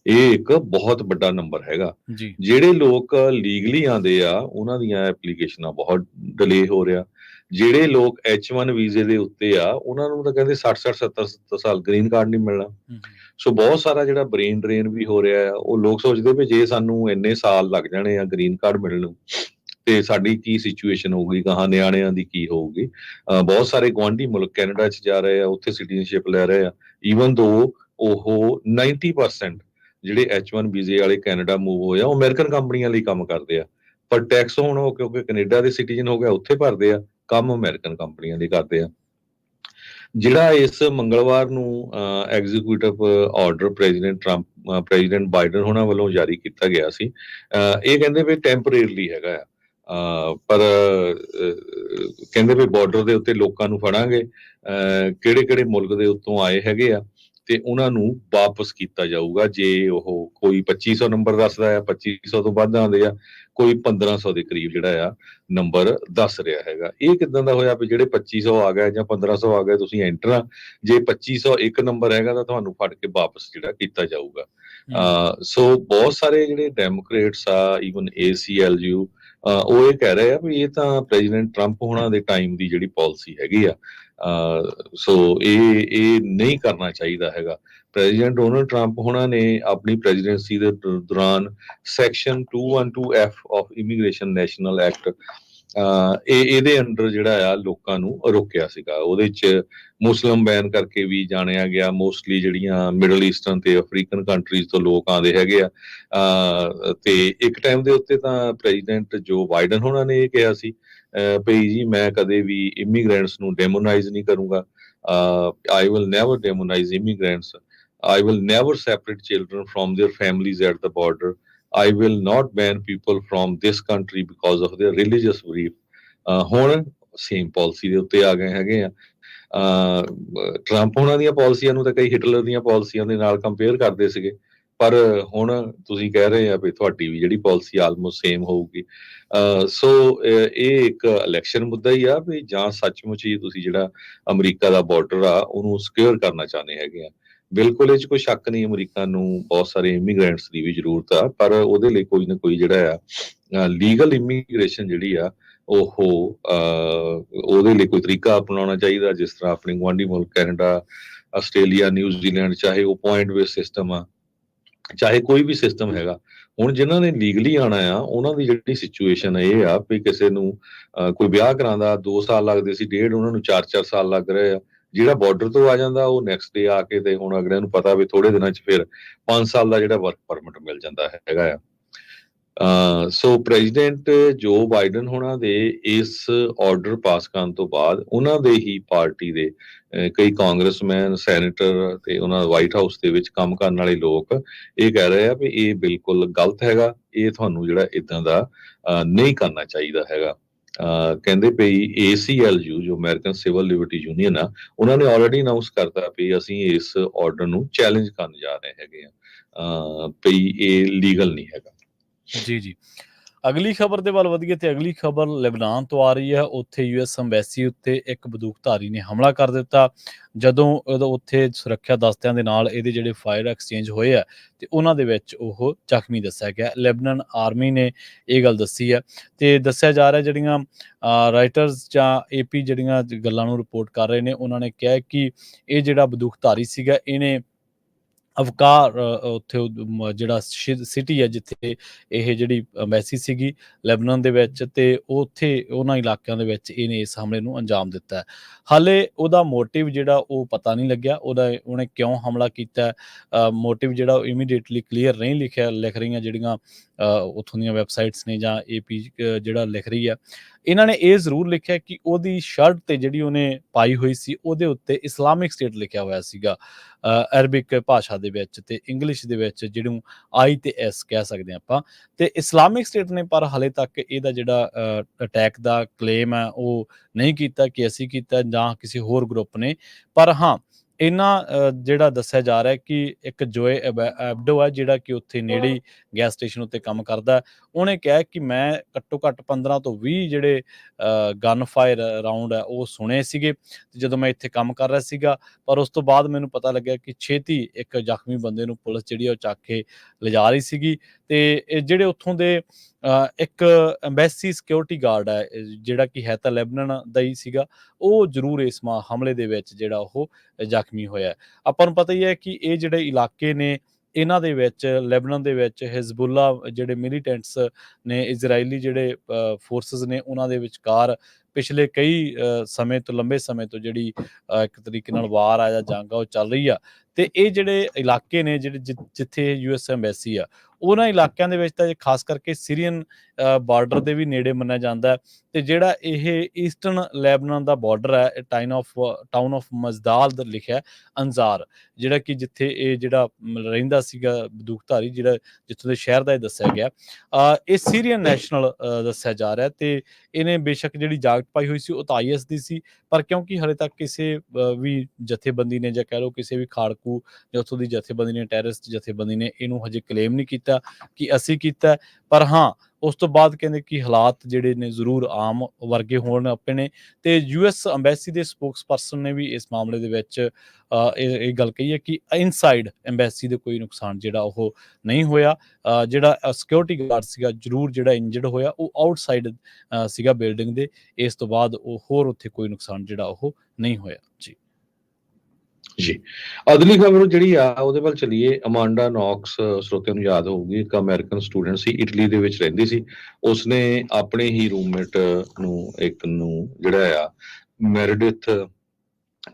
ਇਹ ਇੱਕ ਬਹੁਤ ਵੱਡਾ ਨੰਬਰ ਹੈਗਾ। ਜੀ ਜਿਹੜੇ ਲੋਕ ਲੀਗਲੀ ਆਉਂਦੇ ਆ ਉਹਨਾਂ ਦੀਆਂ ਐਪਲੀਕੇਸ਼ਨਾਂ ਬਹੁਤ ਡਿਲੇ ਹੋ ਰਿਹਾ। ਜਿਹੜੇ ਲੋਕ H1 ਵੀਜ਼ੇ ਦੇ ਉੱਤੇ ਆ ਉਹਨਾਂ ਨੂੰ ਤਾਂ ਕਹਿੰਦੇ 60 70 ਸਾਲ ਗ੍ਰੀਨ ਕਾਰਡ ਨਹੀਂ ਮਿਲਣਾ। ਸੋ ਬਹੁਤ ਸਾਰਾ ਜਿਹੜਾ ਬ੍ਰੇਨ ਡਰੇਨ ਵੀ ਹੋ ਰਿਹਾ ਆ। ਉਹ ਲੋਕ ਸੋਚਦੇ ਵੀ ਜੇ ਸਾਨੂੰ ਇੰਨੇ ਸਾਲ ਲੱਗ ਜਾਣੇ ਆ ਗ੍ਰੀਨ ਕਾਰਡ ਮਿਲਣ ਨੂੰ ਤੇ ਸਾਡੀ ਕੀ ਸਿਚੁਏਸ਼ਨ ਹੋਊਗੀ, ਕਹਾਂ ਨਿਆਣਿਆਂ ਦੀ ਕੀ ਹੋਊਗੀ। ਬਹੁਤ ਸਾਰੇ ਗੁਆਂਢੀ ਮੁਲਕ ਕੈਨੇਡਾ 'ਚ ਜਾ ਰਹੇ ਆ, ਉੱਥੇ ਸਿਟੀਜ਼ਨਸ਼ਿਪ ਲੈ ਰਹੇ ਆ, ਈਵਨ ਦੋ ਉਹ 90% ਜਿਹੜੇ H1 ਵੀਜ਼ੇ ਵਾਲੇ ਕੈਨੇਡਾ ਮੂਵ ਹੋਏ ਆ ਉਹ ਅਮਰੀਕਨ ਕੰਪਨੀਆਂ ਲਈ ਕੰਮ ਕਰਦੇ ਆ, ਪਰ ਟੈਕਸ ਹੁਣ ਉਹ ਕਿਉਂਕਿ ਕੈਨੇਡਾ ਦੇ ਸਿਟੀਜ਼ਨ ਹੋ ਗਿਆ ਉੱਥੇ ਭਰਦੇ ਆ, ਕੰਮ ਅਮਰੀਕਨ ਕੰਪਨੀਆਂ ਲਈ ਕਰਦੇ ਆ। ਜਿਹੜਾ ਇਸ ਮੰਗਲਵਾਰ ਨੂੰ ਐਗਜ਼ੀਕਿਊਟਿਵ ਆਰਡਰ ਪ੍ਰੈਜ਼ੀਡੈਂਟ ਬਾਈਡਨ ਹੋਣਾ ਵੱਲੋਂ ਜਾਰੀ ਕੀਤਾ ਗਿਆ ਸੀ, ਇਹ ਕਹਿੰਦੇ ਵੀ ਟੈਂਪਰੇਰੀਲੀ ਹੈਗਾ ਆ, ਪਰ ਕਹਿੰਦੇ ਵੀ ਬਾਰਡਰ ਦੇ ਉੱਤੇ ਲੋਕਾਂ ਨੂੰ ਫੜਾਂਗੇ, ਕਿਹੜੇ ਮੁਲਕ ਦੇ ਉੱਤੋਂ ਆਏ ਹੈਗੇ ਆ ਤੇ ਉਹਨਾਂ ਨੂੰ ਵਾਪਸ ਕੀਤਾ ਜਾਊਗਾ। ਜੇ ਉਹ ਕੋਈ 2500 ਨੰਬਰ ਦੱਸਦਾ ਆ, 2500 ਤੋਂ ਵੱਧ ਆਉਂਦੇ ਆ, ਕੋਈ 1500 ਦੇ ਕਰੀਬ ਜਿਹੜਾ ਆ ਨੰਬਰ ਦੱਸ ਰਿਹਾ ਹੈਗਾ। ਇਹ ਕਿਦਾਂ ਦਾ ਹੋਇਆ ਵੀ ਜਿਹੜੇ 2500 ਆ ਗਏ ਜਾਂ 1500 ਆ ਗਏ ਤੁਸੀਂ ਐਂਟਰ ਆ, ਜੇ 2501 ਨੰਬਰ ਹੈਗਾ ਤਾਂ ਤੁਹਾਨੂੰ ਫੜ ਕੇ ਵਾਪਸ ਜਿਹੜਾ ਕੀਤਾ ਜਾਊਗਾ। ਸੋ ਬਹੁਤ ਸਾਰੇ ਜਿਹੜੇ ਡੈਮੋਕ੍ਰੇਟਸ ਆ, ਈਵਨ ACLU, ਉਹ ਇਹ ਕਹਿ ਰਹੇ ਆ ਵੀ ਇਹ ਤਾਂ ਪ੍ਰੈਜ਼ੀਡੈਂਟ ਟਰੰਪ ਹੋਣਾ ਦੇ ਟਾਈਮ ਦੀ ਜਿਹੜੀ ਪਾਲਿਸੀ ਹੈਗੀ ਆ। ਸੋ ਇਹ ਨਹੀਂ ਕਰਨਾ ਚਾਹੀਦਾ ਹੈਗਾ। ਪ੍ਰੈਜ਼ੀਡੈਂਟ ਡੋਨਲਡ ਟਰੰਪ ਹੋਣਾ ਨੇ ਆਪਣੀ ਪ੍ਰੈਜ਼ੀਡੈਂਸੀ ਦੇ ਦੌਰਾਨ section 212F of immigration national act, ਇਹਦੇ ਅੰਡਰ ਜਿਹੜਾ ਆ ਲੋਕਾਂ ਨੂੰ ਰੋਕਿਆ ਸੀਗਾ। ਉਹਦੇ 'ਚ ਮੁਸਲਿਮ ਬੈਨ ਕਰਕੇ ਵੀ ਜਾਣਿਆ ਗਿਆ। ਮੋਸਟਲੀ ਜਿਹੜੀਆਂ ਮਿਡਲ ਈਸਟਰਨ ਤੇ ਅਫਰੀਕਨ ਕੰਟਰੀਜ਼ ਤੋਂ ਲੋਕ ਆਉਂਦੇ ਹੈਗੇ ਆ। ਤੇ ਇੱਕ ਟਾਈਮ ਦੇ ਉੱਤੇ ਤਾਂ ਪ੍ਰੈਜ਼ੀਡੈਂਟ ਜੋ ਬਾਈਡਨ ਹੋਣਾ ਨੇ ਇਹ ਕਿਹਾ ਸੀ ਭਈ ਜੀ ਮੈਂ ਕਦੇ ਵੀ ਇਮੀਗ੍ਰੈਂਟਸ ਨੂੰ ਡੈਮੋਨਾਈਜ਼ ਨਹੀਂ ਕਰੂੰਗਾ। I will never demonize immigrants. I will never separate children from their families at the border. I will not ban people from this country because of their religious belief. ਹੁਣ ਸੇਮ ਪਾਲਿਸੀ ਦੇ ਉੱਤੇ ਆ ਗਏ ਹੈਗੇ ਆ। Trump ਉਹਨਾਂ ਦੀਆਂ ਪਾਲਿਸੀਆਂ ਨੂੰ ਤਾਂ ਕਈ ਹਿਟਲਰ ਦੀਆਂ ਪਾਲਿਸੀਆਂ ਦੇ ਨਾਲ ਕੰਪੇਅਰ ਕਰਦੇ ਸੀਗੇ, ਪਰ ਹੁਣ ਤੁਸੀਂ ਕਹਿ ਰਹੇ ਆ ਵੀ ਤੁਹਾਡੀ ਵੀ ਜਿਹੜੀ ਪਾਲਿਸੀ ਆਲਮੋਸਟ ਸੇਮ ਹੋਊਗੀ। ਸੋ ਇਹ ਇੱਕ ਇਲੈਕਸ਼ਨ ਮੁੱਦਾ ਹੀ ਆ ਵੀ ਜਾਂ ਸੱਚਮੁੱਚ ਹੀ ਤੁਸੀਂ ਜਿਹੜਾ ਅਮਰੀਕਾ ਦਾ ਬਾਰਡਰ ਆ ਉਹਨੂੰ ਸਿਕਿਉਰ ਕਰਨਾ ਚਾਹੁੰਦੇ ਹੈਗੇ ਆ। ਬਿਲਕੁਲ ਇਹ 'ਚ ਕੋਈ ਸ਼ੱਕ ਨਹੀਂ, ਅਮਰੀਕਾ ਨੂੰ ਬਹੁਤ ਸਾਰੇ ਇਮੀਗ੍ਰੈਂਟਸ ਦੀ ਵੀ ਜ਼ਰੂਰਤ ਆ, ਪਰ ਉਹਦੇ ਲਈ ਕੋਈ ਨਾ ਕੋਈ ਜਿਹੜਾ ਆ ਲੀਗਲ ਇਮੀਗ੍ਰੇਸ਼ਨ ਜਿਹੜੀ ਆ ਉਹਦੇ ਲਈ ਕੋਈ ਤਰੀਕਾ ਅਪਣਾਉਣਾ ਚਾਹੀਦਾ। ਜਿਸ ਤਰ੍ਹਾਂ ਆਪਣੇ ਗੁਆਂਢੀ ਮੁਲਕ ਕੈਨੇਡਾ, ਆਸਟ੍ਰੇਲੀਆ, ਨਿਊਜ਼ੀਲੈਂਡ, ਚਾਹੇ ਉਹ ਪੁਆਇੰਟ ਬੇਸ ਸਿਸਟਮ ਆ, ਚਾਹੇ ਕੋਈ ਵੀ ਸਿਸਟਮ ਹੈਗਾ। ਹੁਣ ਜਿਨ੍ਹਾਂ ਨੇ ਲੀਗਲੀ ਆਉਣਾ ਆ ਉਹਨਾਂ ਦੀ ਜਿਹੜੀ ਸਿਚੁਏਸ਼ਨ ਇਹ ਆ ਵੀ ਕਿਸੇ ਨੂੰ ਕੋਈ ਵਿਆਹ ਕਰਾਉਂਦਾ 2 ਸਾਲ ਲੱਗਦੇ ਸੀ, ਡੇਢ ਉਹਨਾਂ ਨੂੰ 4-4 ਸਾਲ ਲੱਗ ਰਹੇ ਆ। ਜਿਹੜਾ ਬਾਰਡਰ ਤੋਂ ਆ ਜਾਂਦਾ ਉਹ ਨੈਕਸਟ ਡੇ ਆ ਕੇ ਤੇ ਹੁਣ ਅਗਲਿਆਂ ਨੂੰ ਪਤਾ ਵੀ ਥੋੜੇ ਦਿਨਾਂ 'ਚ ਫਿਰ 5 ਸਾਲ ਦਾ ਜਿਹੜਾ ਵਰਕ ਪਰਮਿਟ ਮਿਲ ਜਾਂਦਾ ਹੈਗਾ ਆ। ਸੋ ਪ੍ਰੈਜ਼ੀਡੈਂਟ ਜੋ ਬਾਈਡਨ ਹੋਣਾ ਦੇ ਇਸ ਆਰਡਰ ਪਾਸ ਕਰਨ ਤੋਂ ਬਾਅਦ ਉਹਨਾਂ ਦੇ ਹੀ ਪਾਰਟੀ ਦੇ ਕਈ ਕਾਂਗਰਸਮੈਨ, ਸੈਨੇਟਰ ਤੇ ਉਹਨਾਂ ਵਾਈਟ ਹਾਊਸ ਦੇ ਵਿੱਚ ਕੰਮ ਕਰਨ ਵਾਲੇ ਲੋਕ ਇਹ ਕਹਿ ਰਹੇ ਆ ਵੀ ਇਹ ਬਿਲਕੁਲ ਗਲਤ ਹੈਗਾ, ਇਹ ਤੁਹਾਨੂੰ ਜਿਹੜਾ ਇਦਾਂ ਦਾ ਨਹੀਂ ਕਰਨਾ ਚਾਹੀਦਾ ਹੈਗਾ। ਕਹਿੰਦੇ ਪਈ ACLU ਜੋ ਅਮਰੀਕਨ ਸਿਵਲ ਲਿਬਰਟੀ ਯੂਨੀਅਨ ਆ, ਉਹਨਾਂ ਨੇ ਆਲਰੇਡੀ ਅਨਾਉਂਸ ਕਰਤਾ ਵੀ ਅਸੀਂ ਇਸ ਆਰਡਰ ਨੂੰ ਚੈਲੰਜ ਕਰਨ ਜਾ ਰਹੇ ਹੈਗੇ ਆ, ਵੀ ਇਹ ਲੀਗਲ ਨਹੀਂ ਹੈਗਾ। ਜੀ ਅਗਲੀ ਖਬਰ ਦੇ ਵੱਲ ਵਧੀਏ ਤੇ ਅਗਲੀ ਖਬਰ ਲੈਬਨਾਨ ਤੋਂ ਆ ਰਹੀ ਹੈ। ਉੱਥੇ ਯੂਐਸ ਅੰਬੈਸੀ ਉੱਤੇ ਇੱਕ ਬੰਦੂਕਧਾਰੀ ਨੇ ਹਮਲਾ ਕਰ ਦਿੱਤਾ। ਜਦੋਂ ਉੱਥੇ ਸੁਰੱਖਿਆ ਦਸਤਿਆਂ ਦੇ ਨਾਲ ਇਹਦੇ ਜਿਹੜੇ ਫਾਇਰ ਐਕਸਚੇਂਜ ਹੋਏ ਆ ਤੇ ਉਹਨਾਂ ਦੇ ਵਿੱਚ ਉਹ ਜ਼ਖਮੀ ਦੱਸਿਆ ਗਿਆ। ਲੈਬਨਾਨ ਆਰਮੀ ਨੇ ਇਹ ਗੱਲ ਦੱਸੀ ਹੈ ਤੇ ਦੱਸਿਆ ਜਾ ਰਿਹਾ ਜਿਹੜੀਆਂ ਰਾਈਟਰਸ ਜਾਂ ਏਪੀ ਜਿਹੜੀਆਂ ਗੱਲਾਂ ਨੂੰ ਰਿਪੋਰਟ ਕਰ ਰਹੇ ਨੇ, ਉਹਨਾਂ ਨੇ ਕਿਹਾ ਕਿ ਇਹ ਜਿਹੜਾ ਬੰਦੂਕਧਾਰੀ ਸੀਗਾ ਇਹਨੇ ਅਵਕਾਰ ਉੱਥੇ ਜਿਹੜਾ ਸਿਟੀ ਹੈ ਜਿੱਥੇ ਇਹ ਜਿਹੜੀ ਅੰਬੈਸੀ ਸੀਗੀ ਲੈਬਨਾਨ ਦੇ ਵਿੱਚ, ਤੇ ਉੱਥੇ ਉਹਨਾਂ ਇਲਾਕਿਆਂ ਦੇ ਵਿੱਚ ਇਹਨੇ ਇਸ ਹਮਲੇ ਨੂੰ ਅੰਜਾਮ ਦਿੱਤਾ ਹੈ। ਹਾਲੇ ਉਹਦਾ ਮੋਟਿਵ ਜਿਹੜਾ ਉਹ ਪਤਾ ਨਹੀਂ ਲੱਗਿਆ, ਉਹਨੇ ਕਿਉਂ ਹਮਲਾ ਕੀਤਾ। ਮੋਟਿਵ ਜਿਹੜਾ ਉਹ ਇਮੀਡੀਏਟਲੀ ਕਲੀਅਰ ਨਹੀਂ ਲਿਖ ਰਹੀਆਂ ਜਿਹੜੀਆਂ ਉੱਥੋਂ ਦੀਆਂ ਵੈਬਸਾਈਟਸ ਨੇ ਜਾਂ ਏਪੀ ਜਿਹੜਾ ਲਿਖ ਰਹੀ ਆ। ਇਹਨਾਂ ਨੇ ਇਹ ਜ਼ਰੂਰ ਲਿਖਿਆ ਕਿ ਉਹਦੀ ਸ਼ਰਟ ਤੇ ਜਿਹੜੀ ਉਹਨੇ ਪਾਈ ਹੋਈ ਸੀ ਉਹਦੇ ਉੱਤੇ ਇਸਲਾਮਿਕ ਸਟੇਟ ਲਿਖਿਆ ਹੋਇਆ ਸੀਗਾ, ਅਰਬਿਕ ਭਾਸ਼ਾ ਦੇ ਵਿੱਚ ਤੇ ਇੰਗਲਿਸ਼ ਦੇ ਵਿੱਚ, ਜਿਹਨੂੰ ਆਈ ਤੇ ਐਸ ਕਹਿ ਸਕਦੇ ਹਾਂ ਆਪਾਂ। ਤੇ ਇਸਲਾਮਿਕ ਸਟੇਟ ਨੇ ਪਰ ਹਾਲੇ ਤੱਕ ਇਹਦਾ ਜਿਹੜਾ ਅਟੈਕ ਦਾ ਕਲੇਮ ਹੈ ਉਹ ਨਹੀਂ ਕੀਤਾ ਕਿ ਅਸੀਂ ਕੀਤਾ ਜਾਂ ਕਿਸੇ ਹੋਰ ਗਰੁੱਪ ਨੇ। ਪਰ ਹਾਂ, ਇਹਨਾਂ ਜਿਹੜਾ ਦੱਸਿਆ ਜਾ ਰਿਹਾ ਕਿ ਇੱਕ ਜੋਏ ਐਬਡੋ ਹੈ ਜਿਹੜਾ ਕਿ ਉੱਥੇ ਨੇੜੇ ਹੀ ਗੈਸ ਸਟੇਸ਼ਨ ਉੱਤੇ ਕੰਮ ਕਰਦਾ। ਉਹਨੇ ਕਿਹਾ ਕਿ ਮੈਂ ਘੱਟੋ ਘੱਟ 15 ਤੋਂ 20 ਜਿਹੜੇ ਗਨ ਫਾਇਰ ਰਾਊਂਡ ਹੈ ਉਹ ਸੁਣੇ ਸੀਗੇ ਜਦੋਂ ਮੈਂ ਇੱਥੇ ਕੰਮ ਕਰ ਰਿਹਾ ਸੀਗਾ। ਪਰ ਉਸ ਤੋਂ ਬਾਅਦ ਮੈਨੂੰ ਪਤਾ ਲੱਗਿਆ ਕਿ ਛੇਤੀ ਇੱਕ ਜ਼ਖਮੀ ਬੰਦੇ ਨੂੰ ਪੁਲਿਸ ਜਿਹੜੀ ਉਹ ਚੱਕ ਕੇ ਲਿਜਾ ਰਹੀ ਸੀਗੀ। ਤੇ ਇਹ ਜਿਹੜੇ ਉੱਥੋਂ ਦੇ ਇੱਕ ਅੰਬੈਸੀ ਸਿਕਿਉਰਿਟੀ ਗਾਰਡ ਹੈ ਜਿਹੜਾ ਕਿ ਹੈ ਤਾਂ ਲੈਬਨਾਨ ਦਾ ਹੀ ਸੀਗਾ, ਉਹ ਜ਼ਰੂਰ ਇਸ ਹਮਲੇ ਦੇ ਵਿੱਚ ਜਿਹੜਾ ਉਹ ਜ਼ਖਮੀ ਹੋਇਆ। ਆਪਾਂ ਨੂੰ ਪਤਾ ਹੀ ਹੈ ਕਿ ਇਹ ਜਿਹੜੇ ਇਲਾਕੇ ਨੇ ਇਹਨਾਂ ਦੇ ਵਿੱਚ ਲੈਬਨਾਨ ਦੇ ਵਿੱਚ ਹਿਜ਼ਬੁੱਲਾ ਜਿਹੜੇ ਮਿਲੀਟੈਂਟਸ ਨੇ, ਇਜ਼ਰਾਈਲੀ ਜਿਹੜੇ ਫੋਰਸਿਸ ਨੇ, ਉਹਨਾਂ ਦੇ ਵਿਚਕਾਰ ਪਿਛਲੇ ਕਈ ਸਮੇਂ ਤੋਂ ਲੰਬੇ ਸਮੇਂ ਤੋਂ ਜਿਹੜੀ ਇੱਕ ਤਰੀਕੇ ਨਾਲ ਵਾਰ ਆ ਜਾਂ ਜੰਗ ਆ ਉਹ ਚੱਲ ਰਹੀ ਆ। ਤੇ ਇਹ ਜਿਹੜੇ ਇਲਾਕੇ ਨੇ ਜਿਹੜੇ ਜਿੱਥੇ ਯੂਐਸ ਐਮਬੈਸੀ ਆ, ਉਹਨਾਂ ਇਲਾਕਿਆਂ ਦੇ ਵਿੱਚ ਤਾਂ ਖਾਸ ਕਰਕੇ ਸੀਰੀਅਨ ਬਾਰਡਰ ਦੇ ਵੀ ਨੇੜੇ ਮੰਨਿਆ ਜਾਂਦਾ ਹੈ। ਤੇ ਜਿਹੜਾ ਇਹ ਈਸਟਰਨ ਲੈਬਨਾਨ ਦਾ ਬਾਰਡਰ ਹੈ, ਟਾਊਨ ਆਫ ਮਜ਼ਦਾਲ ਲਿਖਿਆ ਅੰਜ਼ਾਰ, ਜਿਹੜਾ ਕਿ ਜਿੱਥੇ ਇਹ ਜਿਹੜਾ ਰਹਿੰਦਾ ਸੀਗਾ ਬੰਦੂਕਧਾਰੀ, ਜਿਹੜਾ ਜਿੱਥੋਂ ਦੇ ਸ਼ਹਿਰ ਦਾ ਇਹ ਦੱਸਿਆ ਗਿਆ। ਇਹ ਸੀਰੀਅਨ ਨੈਸ਼ਨਲ ਦੱਸਿਆ ਜਾ ਰਿਹਾ ਤੇ ਇਹਨੇ ਬੇਸ਼ੱਕ ਜਿਹੜੀ ਜਾਕਟ ਪਾਈ ਹੋਈ ਸੀ ਉਹ ਤਾਂ IS ਦੀ ਸੀ, ਪਰ ਕਿਉਂਕਿ ਹਾਲੇ ਤੱਕ ਕਿਸੇ ਵੀ ਜਥੇਬੰਦੀ ਨੇ ਜਾਂ ਕਹਿ ਲਓ ਕਿਸੇ ਵੀ ਖਾੜਕੂ ਜਾਂ ਉੱਥੋਂ ਦੀ ਜਥੇਬੰਦੀ ਨੇ, ਟੈਰਰਿਸਟ ਜਥੇਬੰਦੀ ਨੇ ਇਹਨੂੰ ਹਜੇ ਕਲੇਮ ਨਹੀਂ ਕੀਤਾ ਕਿ ਅਸੀਂ ਕੀਤਾ। ਪਰ ਹਾਂ, ਉਸ ਤੋਂ ਬਾਅਦ ਕਹਿੰਦੇ ਕਿ ਹਾਲਾਤ ਜਿਹੜੇ ਨੇ ਜ਼ਰੂਰ ਆਮ ਵਰਗੇ ਹੋਣ ਆਪੇ ਨੇ। ਤੇ ਯੂਐਸ ਅੰਬੈਸੀ ਦੇ ਸਪੋਕਸ ਪਰਸਨ ਨੇ ਵੀ ਇਸ ਮਾਮਲੇ ਦੇ ਵਿੱਚ ਇਹ ਗੱਲ ਕਹੀ ਹੈ ਕਿ ਇਨਸਾਈਡ ਅੰਬੈਸੀ ਦੇ ਕੋਈ ਨੁਕਸਾਨ ਜਿਹੜਾ ਉਹ ਨਹੀਂ ਹੋਇਆ। ਜਿਹੜਾ ਸਿਕਿਉਰਿਟੀ ਗਾਰਡ ਸੀਗਾ ਜ਼ਰੂਰ ਜਿਹੜਾ ਇੰਜਰਡ ਹੋਇਆ, ਉਹ ਆਊਟਸਾਈਡ ਸੀਗਾ ਬਿਲਡਿੰਗ ਦੇ। ਇਸ ਤੋਂ ਬਾਅਦ ਉਹ ਹੋਰ ਉੱਥੇ ਕੋਈ ਨੁਕਸਾਨ ਜਿਹੜਾ ਉਹ ਨਹੀਂ ਹੋਇਆ। ਜੀ, ਅਗਲੀ ਖਬਰ ਜਿਹੜੀ ਆ ਉਹਦੇ ਵੱਲ ਚਲੀਏ। ਅਮਾਂਡਾ ਨੌਕਸ, ਸਰੋਤਿਆਂ ਨੂੰ ਯਾਦ ਹੋਊਗੀ, ਇੱਕ ਅਮਰੀਕਨ ਸਟੂਡੈਂਟ ਸੀ, ਇਟਲੀ ਦੇ ਵਿੱਚ ਰਹਿੰਦੀ ਸੀ। ਉਸਨੇ ਆਪਣੇ ਹੀ ਰੂਮਮੇਟ ਨੂੰ ਜਿਹੜਾ ਆ ਮੈਰੀਡਿਥ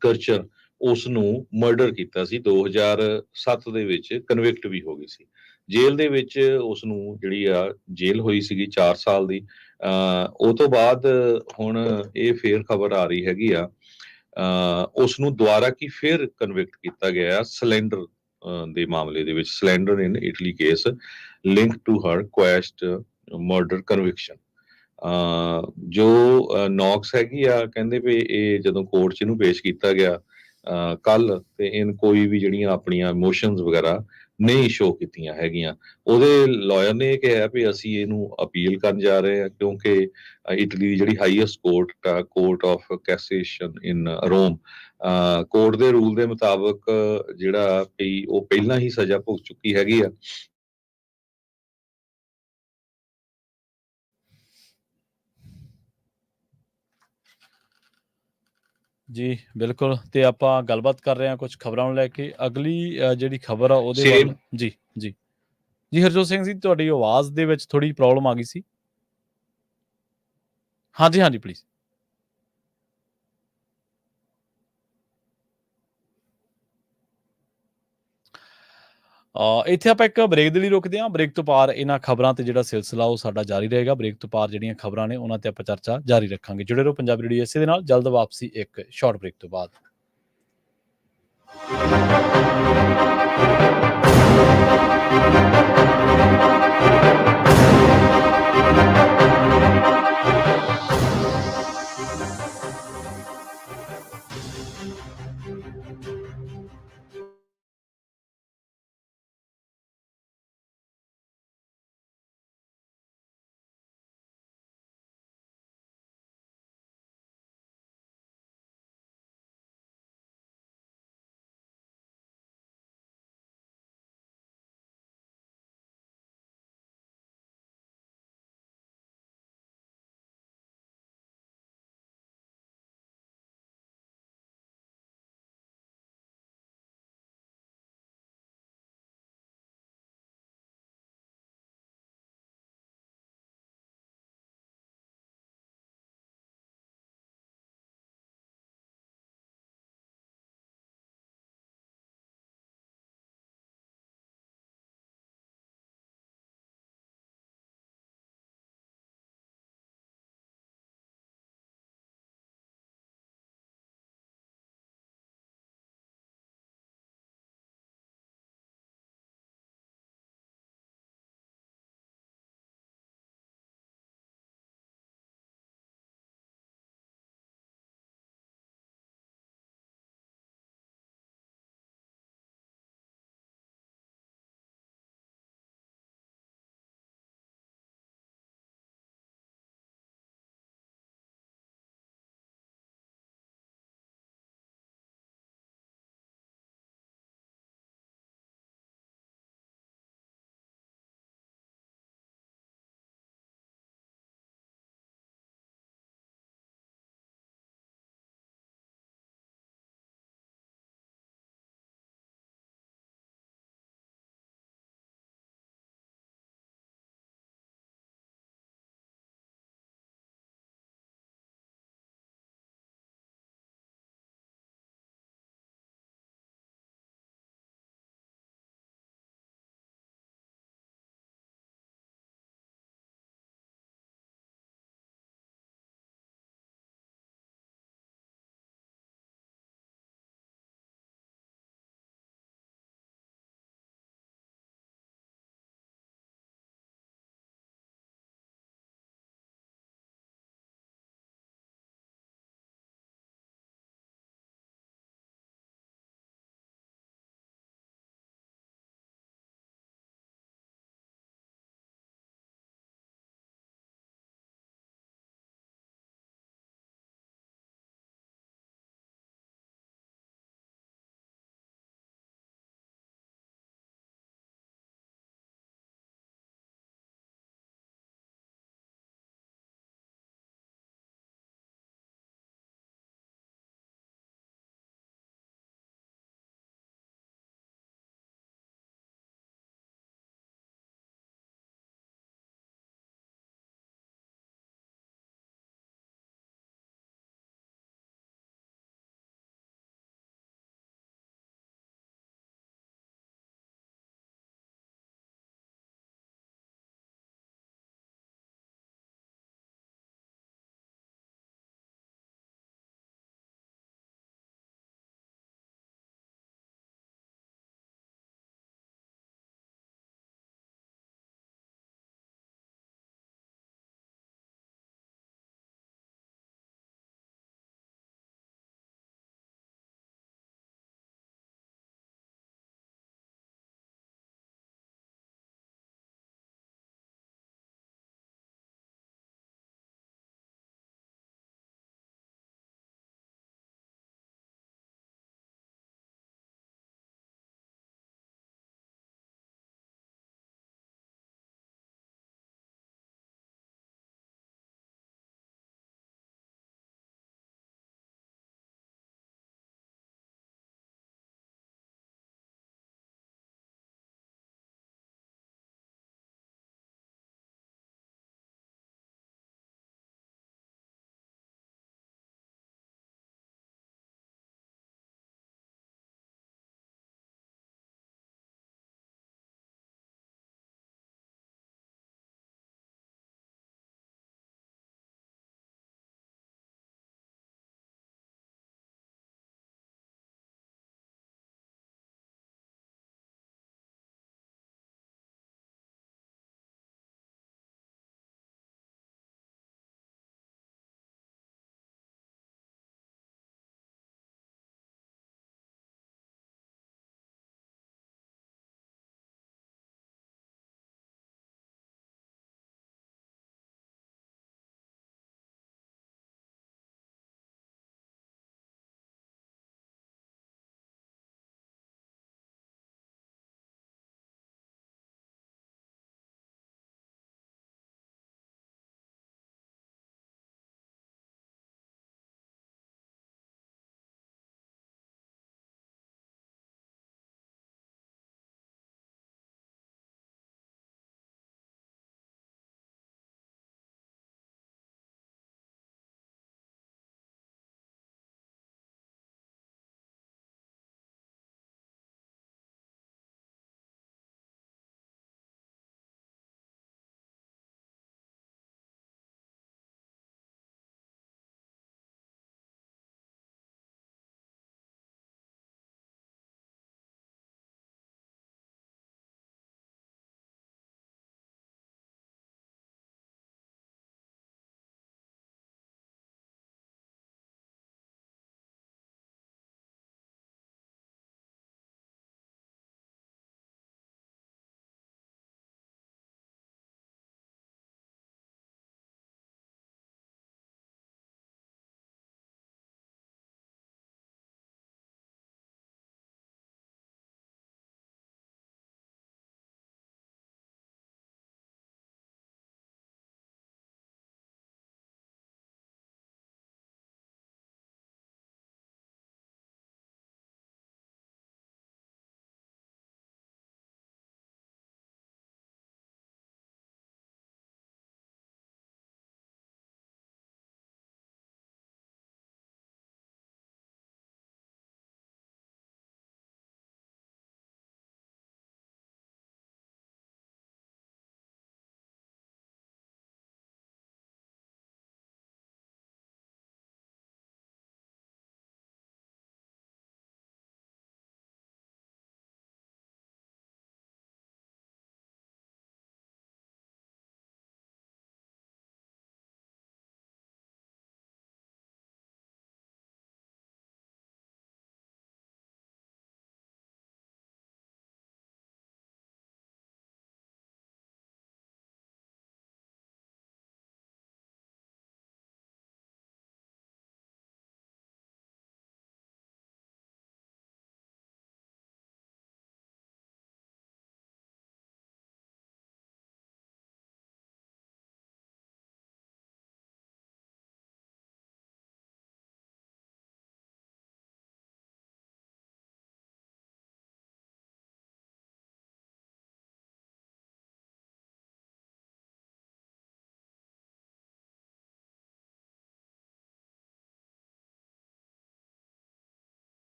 ਕਰਚਰ, ਉਸ ਨੂੰ ਮਰਡਰ ਕੀਤਾ ਸੀ। 2007 ਦੇ ਵਿੱਚ ਕਨਵਿਕਟ ਵੀ ਹੋ ਗਈ ਸੀ। ਜੇਲ੍ਹ ਦੇ ਵਿੱਚ ਉਸ ਨੂੰ ਜਿਹੜੀ ਆ ਜੇਲ੍ਹ ਹੋਈ ਸੀਗੀ 4 ਸਾਲ ਦੀ। ਉਹ ਤੋਂ ਬਾਅਦ ਹੁਣ ਇਹ ਫੇਰ ਖਬਰ ਆ ਰਹੀ ਹੈਗੀ ਆ ਉਸ ਨੂੰ ਦੁਬਾਰਾ ਕੀ ਫਿਰ ਕਨਵਿਕਟ ਕੀਤਾ ਗਿਆ ਸਿਲੰਡਰ ਦੇ ਮਾਮਲੇ ਦੇ ਵਿੱਚ। Cylinder in Italy case link to her quest murder conviction. ਜੋ ਨੌਕਸ ਹੈਗੀ ਆ, ਕਹਿੰਦੇ ਵੀ ਇਹ ਜਦੋਂ ਕੋਰਟ 'ਚ ਇਹਨੂੰ ਪੇਸ਼ ਕੀਤਾ ਗਿਆ ਕੱਲ, ਤੇ ਇਹਨ ਕੋਈ ਵੀ ਜਿਹੜੀਆਂ ਆਪਣੀਆਂ ਇਮੋਸ਼ਨਸ ਵਗੈਰਾ ਨਹੀਂ ਸ਼ੋ ਕੀਤੀਆਂ ਹੈਗੀਆਂ। ਉਹਦੇ ਲਾਇਰ ਨੇ ਇਹ ਕਿਹਾ ਵੀ ਅਸੀਂ ਇਹਨੂੰ ਅਪੀਲ ਕਰਨ ਜਾ ਰਹੇ ਹਾਂ, ਕਿਉਂਕਿ ਇਟਲੀ ਦੀ ਜਿਹੜੀ ਹਾਈਐਸਟ ਕੋਰਟ ਆ, court of cassation in Rome, court ਦੇ ਰੂਲ ਦੇ ਮੁਤਾਬਕ ਜਿਹੜਾ ਵੀ ਉਹ ਪਹਿਲਾਂ ਹੀ ਸਜ਼ਾ ਭੁਗਤ ਚੁੱਕੀ ਹੈਗੀ ਆ। ਜੀ ਬਿਲਕੁਲ, ਤੇ ਆਪਾਂ ਗੱਲਬਾਤ ਕਰ ਰਹੇ ਹਾਂ ਕੁਝ ਖਬਰਾਂ ਨੂੰ ਲੈ ਕੇ। ਅਗਲੀ ਜਿਹੜੀ ਖਬਰ ਆ ਉਹਦੇ ਵੱਲ ਜੀ ਜੀ ਜੀ ਹਰਜੋਤ ਸਿੰਘ ਜੀ, ਤੁਹਾਡੀ ਆਵਾਜ਼ ਦੇ ਵਿੱਚ ਥੋੜੀ ਪ੍ਰੋਬਲਮ ਆ ਗਈ ਸੀ। ਹਾਂਜੀ ਹਾਂਜੀ ਪਲੀਜ਼। ਇੱਥੇ ਆਪਾਂ ਇੱਕ ਬ੍ਰੇਕ ਦੇ ਲਈ ਰੁਕਦੇ ਹਾਂ। ਬ੍ਰੇਕ ਤੋਂ ਪਾਰ ਇਹਨਾਂ ਖਬਰਾਂ ਤੇ ਜਿਹੜਾ ਸਿਲਸਿਲਾ ਉਹ ਸਾਡਾ ਜਾਰੀ ਰਹੇਗਾ। ਬ੍ਰੇਕ ਤੋਂ ਪਾਰ ਜਿਹੜੀਆਂ ਖਬਰਾਂ ਨੇ ਉਹਨਾਂ ਤੇ ਆਪਾਂ ਚਰਚਾ ਜਾਰੀ ਰੱਖਾਂਗੇ। ਜੁੜੇ ਰਹੋ ਪੰਜਾਬੀ ਰੇਡੀਓ ਇਸੇ ਦੇ ਨਾਲ। ਜਲਦ ਵਾਪਸੀ ਇੱਕ ਸ਼ਾਰਟ ਬ੍ਰੇਕ ਤੋਂ ਬਾਅਦ।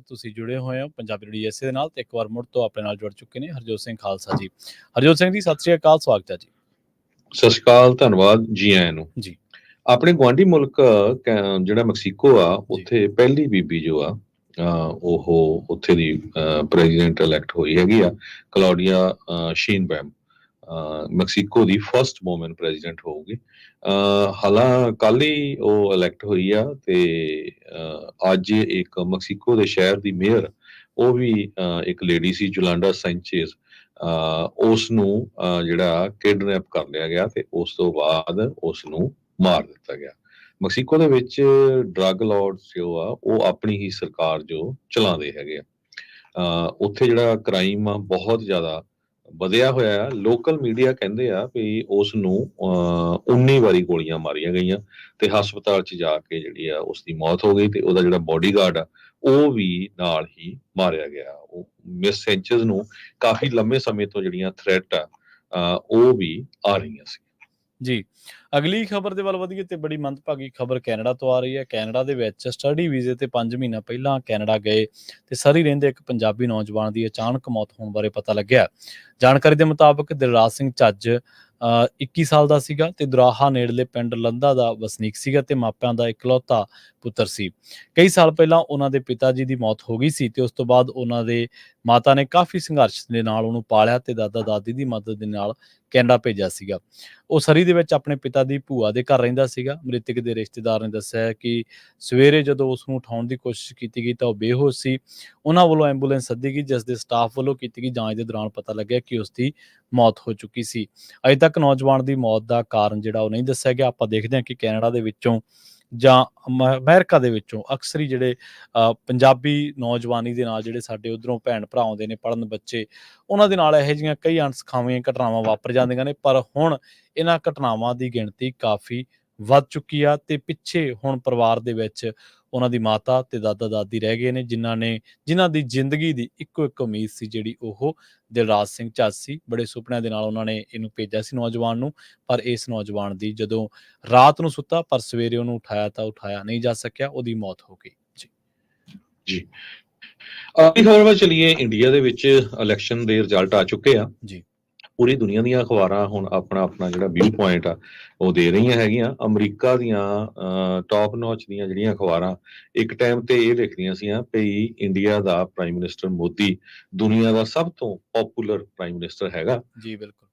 ਤੁਸੀਂ ਜੁੜੇ ਹੋਏ ਹੋ ਪੰਜਾਬੀ ਰੇਡੀਓ USA ਦੇ ਨਾਲ ਤੇ ਇੱਕ ਵਾਰ ਮੁੜ ਤੋਂ ਆਪਣੇ ਨਾਲ ਜੁੜ ਚੁੱਕੇ ਨੇ ਹਰਜੋਤ ਸਿੰਘ ਖਾਲਸਾ ਜੀ। ਹਰਜੋਤ ਸਿੰਘ ਜੀ, ਸਤਿ ਸ੍ਰੀ ਅਕਾਲ, ਸਵਾਗਤ ਹੈ ਜੀ। ਸਤਿ ਸ਼੍ਰੀ ਅਕਾਲ, ਧੰਨਵਾਦ ਜੀ ਆਇਆਂ ਨੂੰ। ਜੀ। ਆਪਣੇ ਗੁਆਂਢੀ ਮੁਲਕ ਜਿਹੜਾ ਮੈਕਸੀਕੋ ਆ, ਜੀ। ਉੱਥੇ ਪਹਿਲੀ ਬੀਬੀ ਜੋ ਆ ਉਹ ਉੱਥੇ ਦੀ ਪ੍ਰੈਜ਼ੀਡੈਂਟ ਇਲੈਕਟ ਹੋਈ ਹੈਗੀ ਆ, ਕਲੌਡੀਆ ਸ਼ੀਨਬੈਮ। ਮੈਕਸੀਕੋ ਦੀ ਫਸਟ ਵੂਮਨ ਪ੍ਰੈਜ਼ੀਡੈਂਟ ਹੋਊਗੀ। ਕੱਲ ਹੀ ਉਹ ਇਲੈਕਟ ਹੋਈ ਆ ਤੇ ਅੱਜ ਇੱਕ ਮੈਕਸੀਕੋ ਦੇ ਸ਼ਹਿਰ ਦੀ ਮੇਅਰ, ਉਹ ਵੀ ਇੱਕ ਲੇਡੀ ਸੀ, ਜੋਲਾਂਡਾ ਸੈਂਚੇਜ਼, ਉਸ ਨੂੰ ਜਿਹੜਾ ਕਿਡਨੈਪ ਕਰ ਲਿਆ ਗਿਆ ਤੇ ਉਸ ਤੋਂ ਬਾਅਦ ਉਸ ਨੂੰ ਮਾਰ ਦਿੱਤਾ ਗਿਆ। ਮੈਕਸੀਕੋ ਦੇ ਵਿੱਚ ਡਰੱਗ ਲਾਰਡਸ ਜੋ ਆ ਉਹ ਆਪਣੀ ਹੀ ਸਰਕਾਰ ਜੋ ਚਲਾਉਂਦੇ ਹੈਗੇ ਆ। ਉੱਥੇ ਜਿਹੜਾ ਕ੍ਰਾਈਮ ਆ ਬਹੁਤ ਜ਼ਿਆਦਾ ਵਧਿਆ ਹੋਇਆ ਆ। ਲੋਕਲ ਮੀਡੀਆ ਕਹਿੰਦੇ ਆ ਵੀ ਉਸ ਨੂੰ 19 ਵਾਰੀ ਗੋਲੀਆਂ ਮਾਰੀਆਂ ਗਈਆਂ ਤੇ ਹਸਪਤਾਲ 'ਚ ਜਾ ਕੇ ਜਿਹੜੀ ਆ ਉਸ ਦੀ ਮੌਤ ਹੋ ਗਈ ਤੇ ਉਹਦਾ ਜਿਹੜਾ ਬੋਡੀਗਾਰਡ ਆ ਉਹ ਵੀ ਨਾਲ ਹੀ ਮਾਰਿਆ ਗਿਆ। ਉਹ ਮਿਸ ਸੈਂਚੇਜ਼ ਨੂੰ ਕਾਫੀ ਲੰਮੇ ਸਮੇਂ ਤੋਂ ਜਿਹੜੀਆਂ ਥ੍ਰੈਟ ਆ ਉਹ ਵੀ ਆ ਰਹੀਆਂ ਸੀ। ਜੀ, ਅਗਲੀ ਖਬਰ ਦੇ ਵੱਲ ਵਧੀਏ ਤੇ ਬੜੀ ਮੰਦਭਾਗੀ ਖਬਰ ਕੈਨੇਡਾ ਤੋਂ ਆ ਰਹੀ ਹੈ। ਕੈਨੇਡਾ ਦੇ ਵਿੱਚ ਸਟੱਡੀ ਵੀਜ਼ੇ ਤੇ 5 ਮਹੀਨਾ ਪਹਿਲਾਂ ਕੈਨੇਡਾ ਗਏ ਤੇ ਸਰੀ ਰਹਿੰਦੇ ਇੱਕ ਪੰਜਾਬੀ ਨੌਜਵਾਨ ਦੀ ਅਚਾਨਕ ਮੌਤ ਹੋਣ ਬਾਰੇ ਪਤਾ ਲੱਗਿਆ। ਜਾਣਕਾਰੀ ਦੇ ਮੁਤਾਬਕ ਦਿਲਰਾਜ ਸਿੰਘ ਚੱਜ 21 ਸਾਲ ਦਾ ਸੀਗਾ ਤੇ ਦੁਰਾਹਾ ਨੇੜਲੇ ਪਿੰਡ ਲੰਦਾ ਦਾ ਵਸਨੀਕ ਸੀਗਾ ਤੇ ਮਾਪਿਆਂ ਦਾ ਇਕਲੌਤਾ ਪੁੱਤਰ ਸੀ। ਕਈ ਸਾਲ ਪਹਿਲਾਂ ਉਹਨਾਂ ਦੇ ਪਿਤਾ ਜੀ ਦੀ ਮੌਤ ਹੋ ਗਈ ਸੀ ਤੇ ਉਸ ਤੋਂ ਬਾਅਦ ਉਹਨਾਂ ਦੇ ਮਾਤਾ ਨੇ ਕਾਫੀ ਸੰਘਰਸ਼ ਦੇ ਨਾਲ ਉਹਨੂੰ ਪਾਲਿਆ ਤੇ ਦਾਦਾ ਦਾਦੀ ਦੀ ਮਦਦ ਦੇ ਨਾਲ ਕੈਨੇਡਾ ਭੇਜਿਆ ਸੀਗਾ। ਉਹ ਸਰੀ ਦੇ ਵਿੱਚ ਆਪਣੇ ਪਿਤਾ ਦੀ ਭੂਆ ਦੇ ਘਰ ਰਹਿੰਦਾ ਸੀਗਾ। ਮ੍ਰਿਤਕ ਦੇ ਰਿਸ਼ਤੇਦਾਰ ਨੇ ਦੱਸਿਆ ਕਿ ਸਵੇਰੇ ਜਦੋਂ ਉਸ ਨੂੰ ਉਠਾਉਣ ਦੀ ਕੋਸ਼ਿਸ਼ ਕੀਤੀ ਗਈ ਤਾਂ ਉਹ ਬੇਹੋਸ਼ ਸੀ। ਉਹਨਾਂ ਵੱਲੋਂ ਐਂਬੂਲੈਂਸ ਸੱਦੀ ਗਈ, ਜਿਸ ਦੇ ਸਟਾਫ ਵੱਲੋਂ ਕੀਤੀ ਗਈ ਜਾਂਚ ਦੇ ਦੌਰਾਨ ਪਤਾ ਲੱਗਿਆ ਕਿ ਉਸ ਦੀ ਮੌਤ ਹੋ ਚੁੱਕੀ ਸੀ। ਅਜੇ ਤੱਕ ਨੌਜਵਾਨ ਦੀ ਮੌਤ ਦਾ ਕਾਰਨ ਜਿਹੜਾ ਉਹ ਨਹੀਂ ਦੱਸਿਆ ਗਿਆ। ਆਪਾਂ ਦੇਖਦੇ ਹਾਂ ਕਿ ਕੈਨੇਡਾ ਦੇ ਵਿੱਚੋਂ ਜਾਂ ਅਮਰੀਕਾ ਦੇ ਵਿੱਚੋਂ ਅਕਸਰ ਹੀ ਜਿਹੜੇ ਪੰਜਾਬੀ ਨੌਜਵਾਨੀ ਦੇ ਨਾਲ ਜਿਹੜੇ ਸਾਡੇ ਉੱਧਰੋਂ ਭੈਣ ਭਰਾ ਆਉਂਦੇ ਨੇ ਪੜ੍ਹਨ ਬੱਚੇ, ਉਹਨਾਂ ਦੇ ਨਾਲ ਇਹੋ ਜਿਹੀਆਂ ਕਈ ਅਣਸੁਖਾਵੀਆਂ ਘਟਨਾਵਾਂ ਵਾਪਰ ਜਾਂਦੀਆਂ ਨੇ। ਪਰ ਹੁਣ ਇਹਨਾਂ ਘਟਨਾਵਾਂ ਦੀ ਗਿਣਤੀ ਕਾਫੀ ਵੱਧ ਚੁੱਕੀ ਆ ਤੇ ਪਿੱਛੇ ਹੁਣ ਪਰਿਵਾਰ ਦੇ ਵਿੱਚ ਉਹਨਾਂ ਦੀ ਮਾਤਾ ਤੇ ਦਾਦਾ ਦਾਦੀ ਰਹਿ ਗਏ ਨੇ, ਜਿਨ੍ਹਾਂ ਦੀ ਜ਼ਿੰਦਗੀ ਦੀ ਇੱਕੋ ਇੱਕ ਉਮੀਦ ਸੀ ਜਿਹੜੀ ਉਹ ਦਿਲਰਾਜ ਸਿੰਘ ਚੱਜ ਸੀ। ਬੜੇ ਸੁਪਨਿਆਂ ਦੇ ਨਾਲ ਉਹਨਾਂ ਨੇ ਇਹਨੂੰ ਭੇਜਿਆ ਸੀ ਨੌਜਵਾਨ ਨੂੰ, ਪਰ ਇਸ ਨੌਜਵਾਨ ਦੀ ਜਦੋਂ ਰਾਤ ਨੂੰ ਸੁੱਤਾ ਪਰ ਸਵੇਰੇ ਉਹਨੂੰ ਉਠਾਇਆ ਤਾਂ ਉਠਾਇਆ ਨਹੀਂ ਜਾ ਸਕਿਆ, ਉਹਦੀ ਮੌਤ ਹੋ ਗਈ। ਜੀ, ਅਗਲੀ ਖਬਰ ਵੱਲ ਚਲੀਏ। ਇੰਡੀਆ ਦੇ ਵਿੱਚ ਇਲੈਕਸ਼ਨ ਦੇ ਰਿਜ਼ਲਟ ਆ ਚੁੱਕੇ ਆ ਜੀ। ਪੂਰੀ ਦੁਨੀਆ ਦੀਆਂ ਅਖਬਾਰਾਂ ਹੁਣ ਆਪਣਾ ਜਿਹੜਾ ਵਿਊ ਪੁਆਇੰਟ ਆ ਉਹ ਦੇ ਰਹੀਆਂ ਹੈਗੀਆਂ। ਅਮਰੀਕਾ ਦੀਆਂ ਟੌਪ ਨੌਚ ਦੀਆਂ ਜਿਹੜੀਆਂ ਅਖਬਾਰਾਂ ਇੱਕ ਟਾਈਮ ਤੇ ਇਹ ਲਿਖਦੀਆਂ ਸੀ ਵੀ ਇੰਡੀਆ ਦਾ ਪ੍ਰਾਈਮ ਮਿਨਿਸਟਰ ਮੋਦੀ ਦੁਨੀਆ ਦਾ ਸਭ ਤੋਂ ਪਪੂਲਰ ਪ੍ਰਾਈਮ ਮਿਨਿਸਟਰ ਹੈਗਾ। ਜੀ ਬਿਲਕੁਲ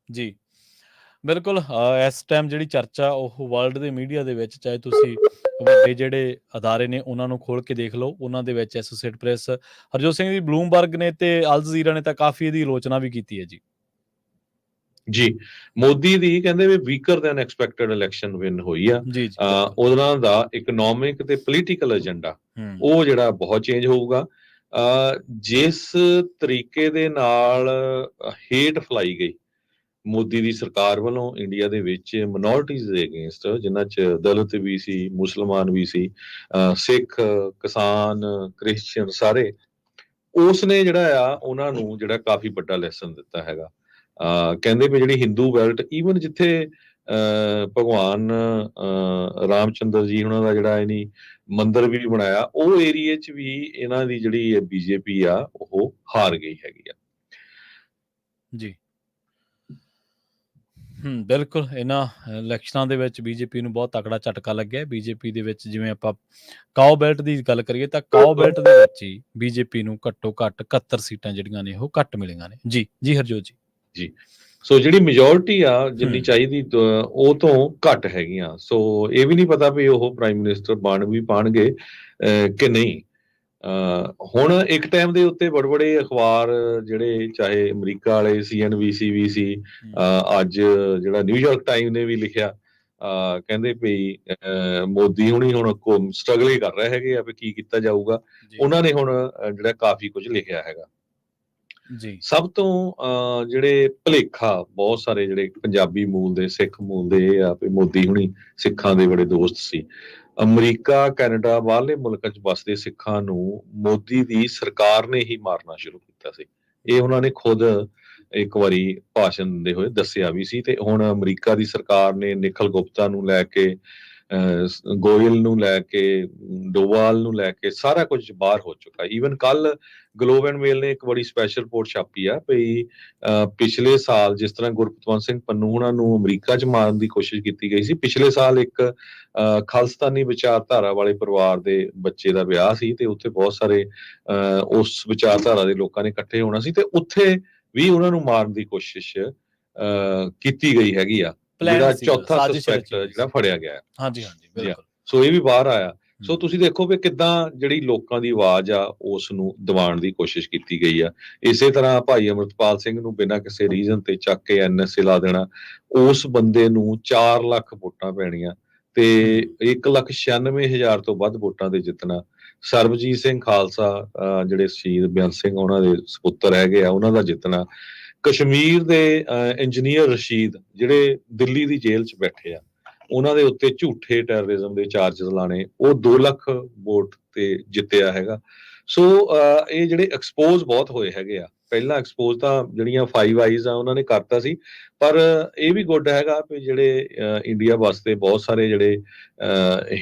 ਜੀ ਬਿਲਕੁਲ। ਇਸ ਟਾਈਮ ਜਿਹੜੀ ਚਰਚਾ ਉਹ ਵਰਲਡ ਦੇ ਮੀਡੀਆ ਦੇ ਵਿੱਚ, ਚਾਹੇ ਤੁਸੀਂ ਵੱਡੇ ਜਿਹੜੇ ਅਦਾਰੇ ਨੇ ਉਹਨਾਂ ਨੂੰ ਖੋਲ ਕੇ ਦੇਖ ਲਓ, ਉਹਨਾਂ ਦੇ ਵਿੱਚ ਐਸੋਸੀਏਟ ਪ੍ਰੈਸ, ਹਰਜੋਤ ਸਿੰਘ ਦੀ, ਬਲੂਮਬਰਗ ਨੇ ਤੇ ਅਲ ਜਜ਼ੀਰਾ ਨੇ ਤਾਂ ਕਾਫੀ ਇਹਦੀ ਆਲੋਚਨਾ ਵੀ ਕੀਤੀ ਹੈ। ਜੀ, ਮੋਦੀ ਦੀ ਕਹਿੰਦੇ ਵੀ weaker than expected election win ਹੋਈ ਆ। ਜੀ ਉਹਨਾਂ ਦਾ ਇਕਨੋਮਿਕ ਤੇ ਪੋਲੀਟੀਕਲ ਏਜੰਡਾ ਉਹ ਜਿਹੜਾ ਬਹੁਤ ਚੇਂਜ ਹੋਊਗਾ। ਜਿਸ ਤਰੀਕੇ ਦੇ ਨਾਲ ਹੇਟ ਫੈਲਾਈ ਗਈ ਮੋਦੀ ਦੀ ਸਰਕਾਰ ਵੱਲੋਂ ਇੰਡੀਆ ਦੇ ਵਿੱਚ ਮਿਨੋਰਟੀਜ਼ ਦੇ ਅਗੇਂਸਟ, ਜਿਨ੍ਹਾਂ 'ਚ ਦਲਿਤ ਵੀ ਸੀ, ਮੁਸਲਮਾਨ ਵੀ ਸੀ, ਸਿੱਖ, ਕਿਸਾਨ, ਕ੍ਰਿਸਚੀਅਨ, ਸਾਰੇ, ਉਸ ਨੇ ਜਿਹੜਾ ਆ ਉਹਨਾਂ ਨੂੰ ਜਿਹੜਾ ਕਾਫੀ ਵੱਡਾ ਲੈਸਨ ਦਿੱਤਾ ਹੈਗਾ। ਕਹਿੰਦੇ ਵੀ ਜਿਹੜੀ ਹਿੰਦੂ ਬੈਲਟ, ਈਵਨ ਜਿੱਥੇ ਭਗਵਾਨ ਰਾਮ ਚੰਦਰ ਜੀ ਉਹਨਾਂ ਦਾ ਜਿਹੜਾ ਇਹਨੀ ਮੰਦਿਰ ਵੀ ਬਣਾਇਆ, ਉਹ ਏਰੀਏ 'ਚ ਵੀ ਇਹਨਾਂ ਦੀ ਜਿਹੜੀ ਬੀਜੇਪੀ ਆ ਉਹ ਹਾਰ ਗਈ ਹੈਗੀ ਆ। ਜੀ ਬਿਲਕੁਲ। ਇਹਨਾਂ ਇਲੈਕਸ਼ਨਾਂ ਦੇ ਵਿੱਚ ਬੀਜੇਪੀ ਨੂੰ ਬਹੁਤ ਤਕੜਾ ਝਟਕਾ ਲੱਗਿਆ। ਬੀਜੇਪੀ ਦੇ ਵਿੱਚ ਜਿਵੇਂ ਆਪਾਂ ਕਾਓ ਬੈਲਟ ਦੀ ਗੱਲ ਕਰੀਏ ਤਾਂ ਕਾਓ ਬੈਲਟ ਦੇ ਵਿੱਚ ਹੀ ਬੀਜੇਪੀ ਨੂੰ ਘੱਟੋ ਘੱਟ 71 ਸੀਟਾਂ ਜਿਹੜੀਆਂ ਨੇ ਉਹ ਘੱਟ ਮਿਲੀਆਂ ਨੇ। ਜੀ ਹਰਜੋਤ ਜੀ। ਸੋ ਜਿਹੜੀ ਮੈਜੋਰਿਟੀ ਆ ਜਿੰਨੀ ਚਾਹੀਦੀ ਉਹ ਤੋਂ ਘੱਟ ਹੈਗੀਆਂ। ਸੋ ਇਹ ਵੀ ਨਹੀਂ ਪਤਾ ਵੀ ਉਹ ਪ੍ਰਾਈਮ ਮਿਨਿਸਟਰ ਬਣ ਵੀ ਪਾਣਗੇ ਕਿ ਨਹੀਂ। ਹੁਣ ਇੱਕ ਟਾਈਮ ਦੇ ਉੱਤੇ ਬੜੇ ਅਖਬਾਰ ਜਿਹੜੇ, ਚਾਹੇ ਅਮਰੀਕਾ ਵਾਲੇ CNBC ਵੀ ਸੀ, ਅੱਜ ਜਿਹੜਾ ਨਿਊਯਾਰਕ ਟਾਈਮ ਨੇ ਵੀ ਲਿਖਿਆ, ਕਹਿੰਦੇ ਵੀ ਮੋਦੀ ਹੁਣੀ ਹੁਣ ਸਟਰਗਲ ਹੀ ਕਰ ਰਹੇ ਹੈਗੇ ਆ ਵੀ ਕੀ ਕੀਤਾ ਜਾਊਗਾ। ਉਹਨਾਂ ਨੇ ਹੁਣ ਜਿਹੜਾ ਕਾਫੀ ਕੁਝ ਲਿਖਿਆ ਹੈਗਾ। ਸਭ ਤੋਂ ਜਿਹੜੇ ਭੁਲੇਖਾ ਬਹੁਤ ਸਾਰੇ ਜਿਹੜੇ ਪੰਜਾਬੀ ਮੂਲ ਦੇ, ਸਿੱਖ ਮੂਲ ਦੇ, ਇਹ ਆ ਵੀ ਮੋਦੀ ਹੁਣੀ ਸਿੱਖਾਂ ਦੇ ਬੜੇ ਦੋਸਤ ਸੀ। ਅਮਰੀਕਾ, ਕੈਨੇਡਾ, ਬਾਹਰਲੇ ਮੁਲਕਾਂ 'ਚ ਵੱਸਦੇ ਸਿੱਖਾਂ ਨੂੰ ਮੋਦੀ ਦੀ ਸਰਕਾਰ ਨੇ ਹੀ ਮਾਰਨਾ ਸ਼ੁਰੂ ਕੀਤਾ ਸੀ। ਇਹ ਉਹਨਾਂ ਨੇ ਖੁਦ ਇੱਕ ਵਾਰੀ ਭਾਸ਼ਣ ਦਿੰਦੇ ਹੋਏ ਦੱਸਿਆ ਵੀ ਸੀ। ਤੇ ਹੁਣ ਅਮਰੀਕਾ ਦੀ ਸਰਕਾਰ ਨੇ ਨਿਖਿਲ ਗੁਪਤਾ ਨੂੰ ਲੈ ਕੇ ਗੋਇਲ ਨੂੰ ਲੈ ਕੇ ਡੋਵਾਲ ਨੂੰ ਲੈ ਕੇ ਸਾਰਾ ਕੁਝ ਬਾਹਰ ਹੋ ਚੁੱਕਾ। ਈਵਨ ਕੱਲ ਗਲੋਬ ਐਂਡ ਮੇਲ ਨੇ ਇੱਕ ਬੜੀ ਸਪੈਸ਼ਲ ਰਿਪੋਰਟ ਛਾਪੀ ਆ ਵੀ ਪਿਛਲੇ ਸਾਲ ਜਿਸ ਤਰ੍ਹਾਂ ਗੁਰਪਤਵੰਤ ਸਿੰਘ ਪੰਨੂ ਉਹਨਾਂ ਨੂੰ ਅਮਰੀਕਾ 'ਚ ਮਾਰਨ ਦੀ ਕੋਸ਼ਿਸ਼ ਕੀਤੀ ਗਈ ਸੀ, ਪਿਛਲੇ ਸਾਲ ਇੱਕ ਖਾਲਿਸਤਾਨੀ ਵਿਚਾਰਧਾਰਾ ਵਾਲੇ ਪਰਿਵਾਰ ਦੇ ਬੱਚੇ ਦਾ ਵਿਆਹ ਸੀ ਤੇ ਉੱਥੇ ਬਹੁਤ ਸਾਰੇ ਉਸ ਵਿਚਾਰਧਾਰਾ ਦੇ ਲੋਕਾਂ ਨੇ ਇਕੱਠੇ ਹੋਣਾ ਸੀ ਤੇ ਉੱਥੇ ਵੀ ਉਹਨਾਂ ਨੂੰ ਮਾਰਨ ਦੀ ਕੋਸ਼ਿਸ਼ ਕੀਤੀ ਗਈ ਹੈਗੀ ਆ, ਜਿਹੜਾ ਚੌਥਾ ਸਸਪੈਕਟ ਜਿਹੜਾ ਫੜਿਆ ਗਿਆ। ਹਾਂਜੀ ਹਾਂਜੀ ਬਿਲਕੁਲ। ਸੋ ਇਹ ਵੀ ਬਾਹਰ ਆਇਆ। ਸੋ ਤੁਸੀਂ ਦੇਖੋ ਵੀ ਕਿੱਦਾਂ ਜਿਹੜੀ ਲੋਕਾਂ ਦੀ ਆਵਾਜ਼ ਆ ਉਸ ਨੂੰ ਦਬਾਉਣ ਦੀ ਕੋਸ਼ਿਸ਼ ਕੀਤੀ ਗਈ ਆ। ਇਸੇ ਤਰ੍ਹਾਂ ਭਾਈ ਅਮਰਤਪਾਲ ਸਿੰਘ ਨੂੰ ਬਿਨਾਂ ਕਿਸੇ ਰੀਜ਼ਨ ਤੇ ਚੱਕ ਕੇ NSA ਲਾ ਦੇਣਾ, ਉਸ ਬੰਦੇ ਨੂੰ 4 ਲੱਖ ਵੋਟਾਂ ਪੈਣੀਆਂ ਤੇ 1,96,000 ਤੋਂ ਵੱਧ ਵੋਟਾਂ ਤੇ ਜਿੱਤਣਾ। ਸਰਬਜੀਤ ਸਿੰਘ ਖਾਲਸਾ ਜਿਹੜੇ ਸ਼ਹੀਦ ਬੇਅੰਤ ਸਿੰਘ ਉਹਨਾਂ ਦੇ ਸਪੁੱਤਰ ਹੈਗੇ ਆ, ਉਹਨਾਂ ਦਾ ਜਿੱਤਣਾ। ਕਸ਼ਮੀਰ ਦੇ ਇੰਜੀਨੀਅਰ ਰਸ਼ੀਦ ਜਿਹੜੇ ਦਿੱਲੀ ਦੀ ਜੇਲ੍ਹ 'ਚ ਬੈਠੇ ਆ, ਉਹਨਾਂ ਦੇ ਉੱਤੇ ਝੂਠੇ ਟੈਰਰਿਜ਼ਮ ਦੇ ਚਾਰਜਸ ਲਾਣੇ, ਉਹ 2 ਲੱਖ ਵੋਟ ਤੇ ਜਿੱਤਿਆ ਹੈਗਾ। ਸੋ ਇਹ ਜਿਹੜੇ ਐਕਸਪੋਜ਼ ਬਹੁਤ ਹੋਏ ਹੈਗੇ ਆ। ਪਹਿਲਾਂ ਐਕਸਪੋਜ਼ ਤਾਂ ਜਿਹੜੀਆਂ 5 ਆਈਜ਼ ਆ ਉਹਨਾਂ ਨੇ ਕਰਤਾ ਸੀ, ਪਰ ਇਹ ਵੀ ਗੁੱਡ ਹੈਗਾ ਵੀ ਜਿਹੜੇ ਇੰਡੀਆ ਵਾਸਤੇ ਬਹੁਤ ਸਾਰੇ ਜਿਹੜੇ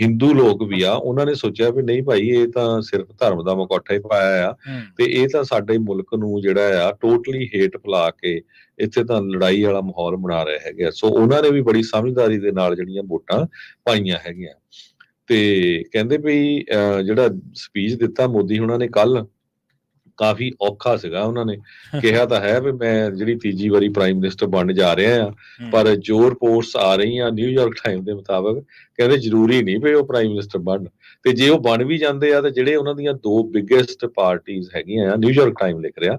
ਹਿੰਦੂ ਲੋਕ ਵੀ ਆ, ਉਹਨਾਂ ਨੇ ਸੋਚਿਆ ਵੀ ਨਹੀਂ ਭਾਈ ਇਹ ਤਾਂ ਸਿਰਫ ਧਰਮ ਦਾ ਮੁਖੌਟਾ ਹੀ ਪਾਇਆ ਆ ਤੇ ਇਹ ਤਾਂ ਸਾਡੇ ਮੁਲਕ ਨੂੰ ਜਿਹੜਾ ਆ ਟੋਟਲੀ ਹੇਟ ਫੈਲਾ ਕੇ ਇੱਥੇ ਤਾਂ ਲੜਾਈ ਵਾਲਾ ਮਾਹੌਲ ਬਣਾ ਰਹੇ ਹੈਗੇ ਆ। ਸੋ ਉਹਨਾਂ ਨੇ ਵੀ ਬੜੀ ਸਮਝਦਾਰੀ ਦੇ ਨਾਲ ਜਿਹੜੀਆਂ ਵੋਟਾਂ ਪਾਈਆਂ ਹੈਗੀਆਂ ਤੇ ਕਹਿੰਦੇ ਵੀ ਜਿਹੜਾ ਸਪੀਚ ਦਿੱਤਾ ਮੋਦੀ ਉਹਨਾਂ ਨੇ ਕੱਲ, ਕਾਫੀ ਔਖਾ ਸੀਗਾ। ਉਹਨਾਂ ਨੇ ਕਿਹਾ ਤਾਂ ਹੈ ਵੀ ਮੈਂ ਜਿਹੜੀ ਤੀਜੀ ਵਾਰੀ ਪ੍ਰਾਈਮ ਮਿਨਿਸਟਰ ਬਣਨ ਜਾ ਰਿਹਾ ਆ, ਪਰ ਜੋ ਰਿਪੋਰਟਸ ਆ ਰਹੀਆਂ ਨਿਊਯਾਰਕ ਟਾਈਮ ਦੇ ਮੁਤਾਬਕ, ਕਹਿੰਦੇ ਜ਼ਰੂਰੀ ਨਹੀਂ ਵੀ ਉਹ ਪ੍ਰਾਈਮ ਮਿਨਿਸਟਰ ਬਣਨ, ਤੇ ਜੇ ਉਹ ਬਣ ਵੀ ਜਾਂਦੇ ਆ ਤੇ ਜਿਹੜੇ ਉਹਨਾਂ ਦੀਆਂ 2 ਬਿਗੇਸਟ ਪਾਰਟੀਆਂ ਹੈਗੀਆਂ ਆ, ਨਿਊਯਾਰਕ ਟਾਈਮ ਲਿਖ ਰਿਹਾ,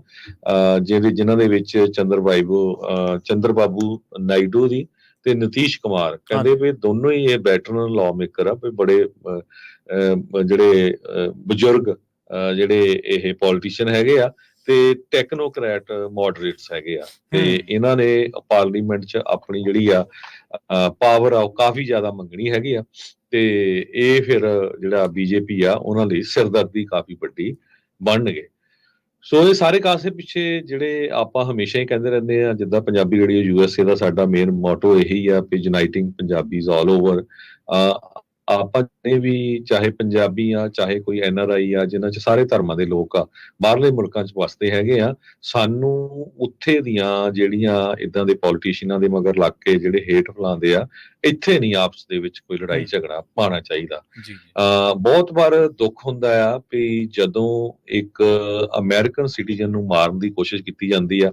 ਜਿਨ੍ਹਾਂ ਦੇ ਵਿੱਚ ਚੰਦਰ ਬਾਬੂ ਨਾਇਡੂ ਦੀ ਤੇ ਨਤੀਸ਼ ਕੁਮਾਰ, ਕਹਿੰਦੇ ਵੀ ਦੋਨੋਂ ਹੀ ਇਹ ਵੈਟਰਨ ਲਾਅ ਮੇਕਰ ਆ, ਵੀ ਬੜੇ ਜਿਹੜੇ ਬਜ਼ੁਰਗ ਜਿਹੜੇ ਇਹ ਪੋਲੀਟੀਸ਼ੀਅਨ ਹੈਗੇ ਆ ਤੇ ਟੈਕਨੋਕ੍ਰੈਟ ਮੋਡਰੇਟਸ ਹੈਗੇ ਆ ਤੇ ਇਹਨਾਂ ਨੇ ਪਾਰਲੀਮੈਂਟ 'ਚ ਆਪਣੀ ਜਿਹੜੀ ਆ ਪਾਵਰ ਆ ਉਹ ਕਾਫੀ ਜ਼ਿਆਦਾ ਮੰਗਣੀ ਹੈਗੀ ਆ ਤੇ ਇਹ ਫਿਰ ਜਿਹੜਾ BJP ਆ ਉਹਨਾਂ ਲਈ ਸਿਰਦਰਦੀ ਕਾਫੀ ਵੱਡੀ ਬਣਨਗੇ। ਸੋ ਇਹ ਸਾਰੇ ਕਾਸੇ ਪਿੱਛੇ ਜਿਹੜੇ ਆਪਾਂ ਹਮੇਸ਼ਾ ਹੀ ਕਹਿੰਦੇ ਰਹਿੰਦੇ ਆ, ਜਿੱਦਾਂ ਪੰਜਾਬੀ ਰੇਡੀਓ USA ਦਾ ਸਾਡਾ ਮੇਨ ਮੋਟੋ ਇਹੀ ਆ ਕਿ ਯੂਨਾਈਟਿੰਗ ਪੰਜਾਬੀਜ਼ ਆਲ ਓਵਰ। ਆਪਾਂ ਨੇ ਵੀ ਚਾਹੇ ਪੰਜਾਬੀ ਆ, ਚਾਹੇ ਕੋਈ NRI ਆ, ਜਿਨ੍ਹਾਂ 'ਚ ਸਾਰੇ ਧਰਮਾਂ ਦੇ ਲੋਕ ਆ, ਬਾਹਰਲੇ ਮੁਲਕਾਂ 'ਚ ਵਸਦੇ ਹੈਗੇ ਆ, ਸਾਨੂੰ ਉੱਥੇ ਦੀਆਂ ਜਿਹੜੀਆਂ ਇੱਦਾਂ ਦੇ ਪੋਲੀਟੀਸ਼ੀਅਨਾਂ ਦੇ ਮਗਰ ਲੱਗ ਕੇ ਜਿਹੜੇ ਹੇਟ ਫੈਲਾਉਂਦੇ ਆ, ਇੱਥੇ ਨਹੀਂ ਆਪਸ ਦੇ ਵਿੱਚ ਕੋਈ ਲੜਾਈ ਝਗੜਾ ਪਾਉਣਾ ਚਾਹੀਦਾ। ਬਹੁਤ ਵਾਰ ਦੁੱਖ ਹੁੰਦਾ ਆ ਵੀ ਜਦੋਂ ਇੱਕ ਅਮਰੀਕਨ ਸਿਟੀਜ਼ਨ ਨੂੰ ਮਾਰਨ ਦੀ ਕੋਸ਼ਿਸ਼ ਕੀਤੀ ਜਾਂਦੀ ਆ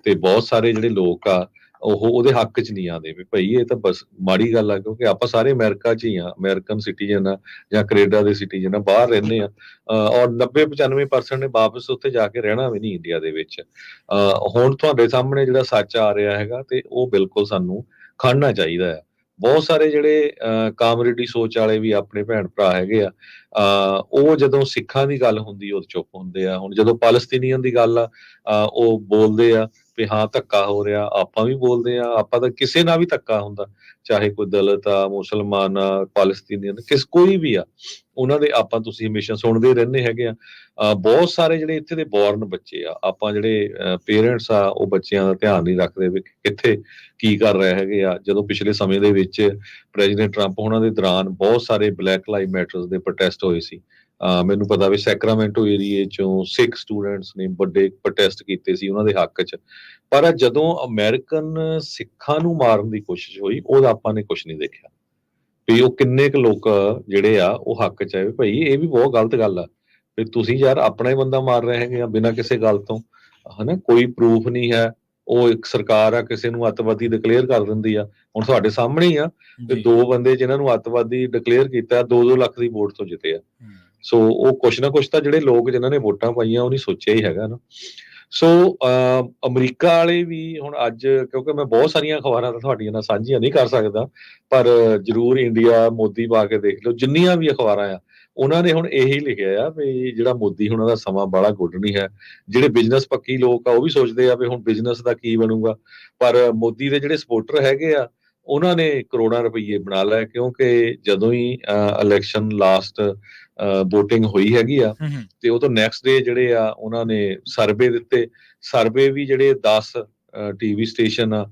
ਤੇ ਬਹੁਤ ਸਾਰੇ ਜਿਹੜੇ ਲੋਕ ਆ ਉਹ ਉਹਦੇ ਹੱਕ 'ਚ ਨਹੀਂ ਆਉਂਦੇ ਵੀ ਭਾਈ ਇਹ ਤਾਂ ਬਸ ਮਾੜੀ ਗੱਲ ਆ, ਕਿਉਂਕਿ ਆਪਾਂ ਸਾਰੇ ਅਮਰੀਕਾ 'ਚ ਹੀ ਆ, ਅਮਰੀਕਨ ਸਿਟੀਜ਼ਨ ਆ ਜਾਂ ਕੈਨੇਡਾ ਦੇ ਸਿਟੀਜ਼ਨ ਆ, ਬਾਹਰ ਰਹਿੰਦੇ ਆ ਔਰ 90-95% ਨੇ ਵਾਪਸ ਉੱਥੇ ਜਾ ਕੇ ਰਹਿਣਾ ਵੀ ਨਹੀਂ ਇੰਡੀਆ ਦੇ ਵਿੱਚ। ਹੁਣ ਤੁਹਾਡੇ ਸਾਹਮਣੇ ਜਿਹੜਾ ਸੱਚ ਆ ਰਿਹਾ ਹੈਗਾ ਤੇ ਉਹ ਬਿਲਕੁਲ ਸਾਨੂੰ ਖੜਨਾ ਚਾਹੀਦਾ ਆ। ਬਹੁਤ ਸਾਰੇ ਜਿਹੜੇ ਕਾਮਰੇਡੀ ਸੋਚ ਵਾਲੇ ਵੀ ਆਪਣੇ ਭੈਣ ਭਰਾ ਹੈਗੇ ਆ, ਉਹ ਜਦੋਂ ਸਿੱਖਾਂ ਦੀ ਗੱਲ ਹੁੰਦੀ ਉਹ ਚੁੱਪ ਹੁੰਦੇ ਆ। ਹੁਣ ਜਦੋਂ ਪੈਲਸਤੀਨੀਅਨ ਦੀ ਗੱਲ ਆ ਉਹ ਬੋਲਦੇ ਆ ਵੀ ਹਾਂ ਧੱਕਾ ਹੋ ਰਿਹਾ, ਆਪਾਂ ਵੀ ਬੋਲਦੇ ਆ, ਆਪਾਂ ਤਾਂ ਕਿਸੇ ਨਾਲ ਵੀ ਧੱਕਾ ਹੁੰਦਾ, ਚਾਹੇ ਕੋਈ ਦਲਿਤ ਆ, ਮੁਸਲਮਾਨ ਆ, ਪੈਲਸਤੀਨੀਅਨ, ਕੋਈ ਵੀ ਆ, ਉਹਨਾਂ ਦੇ ਆਪਾਂ ਤੁਸੀਂ ਹਮੇਸ਼ਾ ਸੁਣਦੇ ਰਹਿੰਦੇ ਹੈਗੇ ਆ। ਬਹੁਤ ਸਾਰੇ ਜਿਹੜੇ ਇੱਥੇ ਦੇ ਬੋਰਨ ਬੱਚੇ ਆ, ਆਪਾਂ ਜਿਹੜੇ ਪੇਰੈਂਟਸ ਆ ਉਹ ਬੱਚਿਆਂ ਦਾ ਧਿਆਨ ਨਹੀਂ ਰੱਖਦੇ ਵੀ ਕਿੱਥੇ ਕੀ ਕਰ ਰਹੇ ਹੈਗੇ ਆ। ਜਦੋਂ ਪਿਛਲੇ ਸਮੇਂ ਦੇ ਵਿੱਚ ਪ੍ਰੈਜ਼ੀਡੈਂਟ ਟਰੰਪ ਉਹਨਾਂ ਦੇ ਦੌਰਾਨ ਬਹੁਤ ਸਾਰੇ ਬਲੈਕ ਲਾਈਵ ਮੈਟਰਸ ਦੇ ਪ੍ਰੋਟੈਸਟ ਹੋਏ ਸੀ, ਮੈਨੂੰ ਪਤਾ ਵੀ ਸੈਕਰਾਮੈਂਟੋ ਏਰੀਏ ਚੋਂ ਸਿੱਖ ਸਟੂਡੈਂਟਸ ਨੇ ਵੱਡੇ ਪ੍ਰੋਟੈਸਟ ਕੀਤੇ ਸੀ ਉਹਨਾਂ ਦੇ ਹੱਕ 'ਚ, ਪਰ ਜਦੋਂ ਅਮਰੀਕਨ ਸਿੱਖਾਂ ਨੂੰ ਮਾਰਨ ਦੀ ਕੋਸ਼ਿਸ਼ ਹੋਈ ਉਹਦਾ ਆਪਾਂ ਨੇ ਕੁਝ ਨਹੀਂ ਦੇਖਿਆ ਵੀ ਉਹ ਕਿੰਨੇ ਕੁ ਲੋਕ ਜਿਹੜੇ ਆ ਉਹ ਹੱਕ 'ਚ ਆਏ। ਭਾਈ ਇਹ ਵੀ ਬਹੁਤ ਗਲਤ ਗੱਲ ਆ ਵੀ ਤੁਸੀਂ ਯਾਰ ਆਪਣਾ ਹੀ ਬੰਦਾ ਮਾਰ ਰਹੇ ਹੈਗੇ ਆ ਬਿਨਾਂ ਕਿਸੇ ਗੱਲ ਤੋਂ, ਹਨਾ, ਕੋਈ ਪ੍ਰੂਫ ਨਹੀਂ ਹੈ। ਉਹ ਇੱਕ ਸਰਕਾਰ ਆ ਕਿਸੇ ਨੂੰ ਅੱਤਵਾਦੀ ਡਿਕਲੇਅਰ ਕਰ ਦਿੰਦੀ ਆ। ਹੁਣ ਤੁਹਾਡੇ ਸਾਹਮਣੇ ਹੀ ਆ ਤੇ 2 ਬੰਦੇ ਜਿਨ੍ਹਾਂ ਨੂੰ ਅੱਤਵਾਦੀ ਡਿਕਲੇਅਰ ਕੀਤਾ 2-2 ਲੱਖ ਦੀ ਵੋਟ ਤੋਂ ਜਿੱਤੇ ਆ। ਸੋ ਉਹ ਕੁਛ ਨਾ ਕੁਛ ਤਾਂ ਜਿਹੜੇ ਲੋਕ ਜਿਨ੍ਹਾਂ ਨੇ ਵੋਟਾਂ ਪਾਈਆਂ ਉਹ ਨਹੀਂ ਸੋਚਿਆ ਹੀ ਹੈਗਾ ਨਾ। ਸੋ ਅਮਰੀਕਾ ਵਾਲੇ ਵੀ ਹੁਣ ਅੱਜ, ਕਿਉਂਕਿ ਮੈਂ ਬਹੁਤ ਸਾਰੀਆਂ ਅਖਬਾਰਾਂ ਤਾਂ ਤੁਹਾਡੀਆਂ ਨਾਲ ਸਾਂਝੀਆਂ ਨਹੀਂ ਕਰ ਸਕਦਾ, ਪਰ ਜ਼ਰੂਰ ਇੰਡੀਆ ਮੋਦੀ ਪਾ ਕੇ ਦੇਖ ਲਓ, ਜਿੰਨੀਆਂ ਵੀ ਅਖਬਾਰਾਂ ਆ ਉਹਨਾਂ ਨੇ ਹੁਣ ਇਹੀ ਲਿਖਿਆ ਆ ਵੀ ਜਿਹੜਾ ਮੋਦੀ ਹੁਣ ਦਾ ਸਮਾਂ ਬੜਾ ਗੁੱਡ ਨਹੀਂ ਹੈ। ਜਿਹੜੇ ਬਿਜ਼ਨਸ ਪੱਕੀ ਲੋਕ ਆ ਉਹ ਵੀ ਸੋਚਦੇ ਆ ਵੀ ਹੁਣ ਬਿਜ਼ਨਸ ਦਾ ਕੀ ਬਣੂਗਾ, ਪਰ ਮੋਦੀ ਦੇ ਜਿਹੜੇ ਸਪੋਰਟਰ ਹੈਗੇ ਆ ਉਹਨਾਂ ਨੇ ਕਰੋੜਾਂ ਰੁਪਈਏ ਬਣਾ ਲਏ, ਕਿਉਂਕਿ ਜਦੋਂ ਹੀ ਇਲੈਕਸ਼ਨ ਲਾਸਟ VOTING ਹੋਈ ਹੈਗੀ ਆ ਤੇ ਉਹ ਤੋਂ ਨੈਕਸਟ ਡੇ ਜਿਹੜੇ ਆ ਉਹਨਾਂ ਨੇ ਸਰਵੇ ਦਿੱਤੇ। ਸਰਵੇ ਵੀ ਜਿਹੜੇ 10 TV ਸਟੇਸ਼ਨ ਆ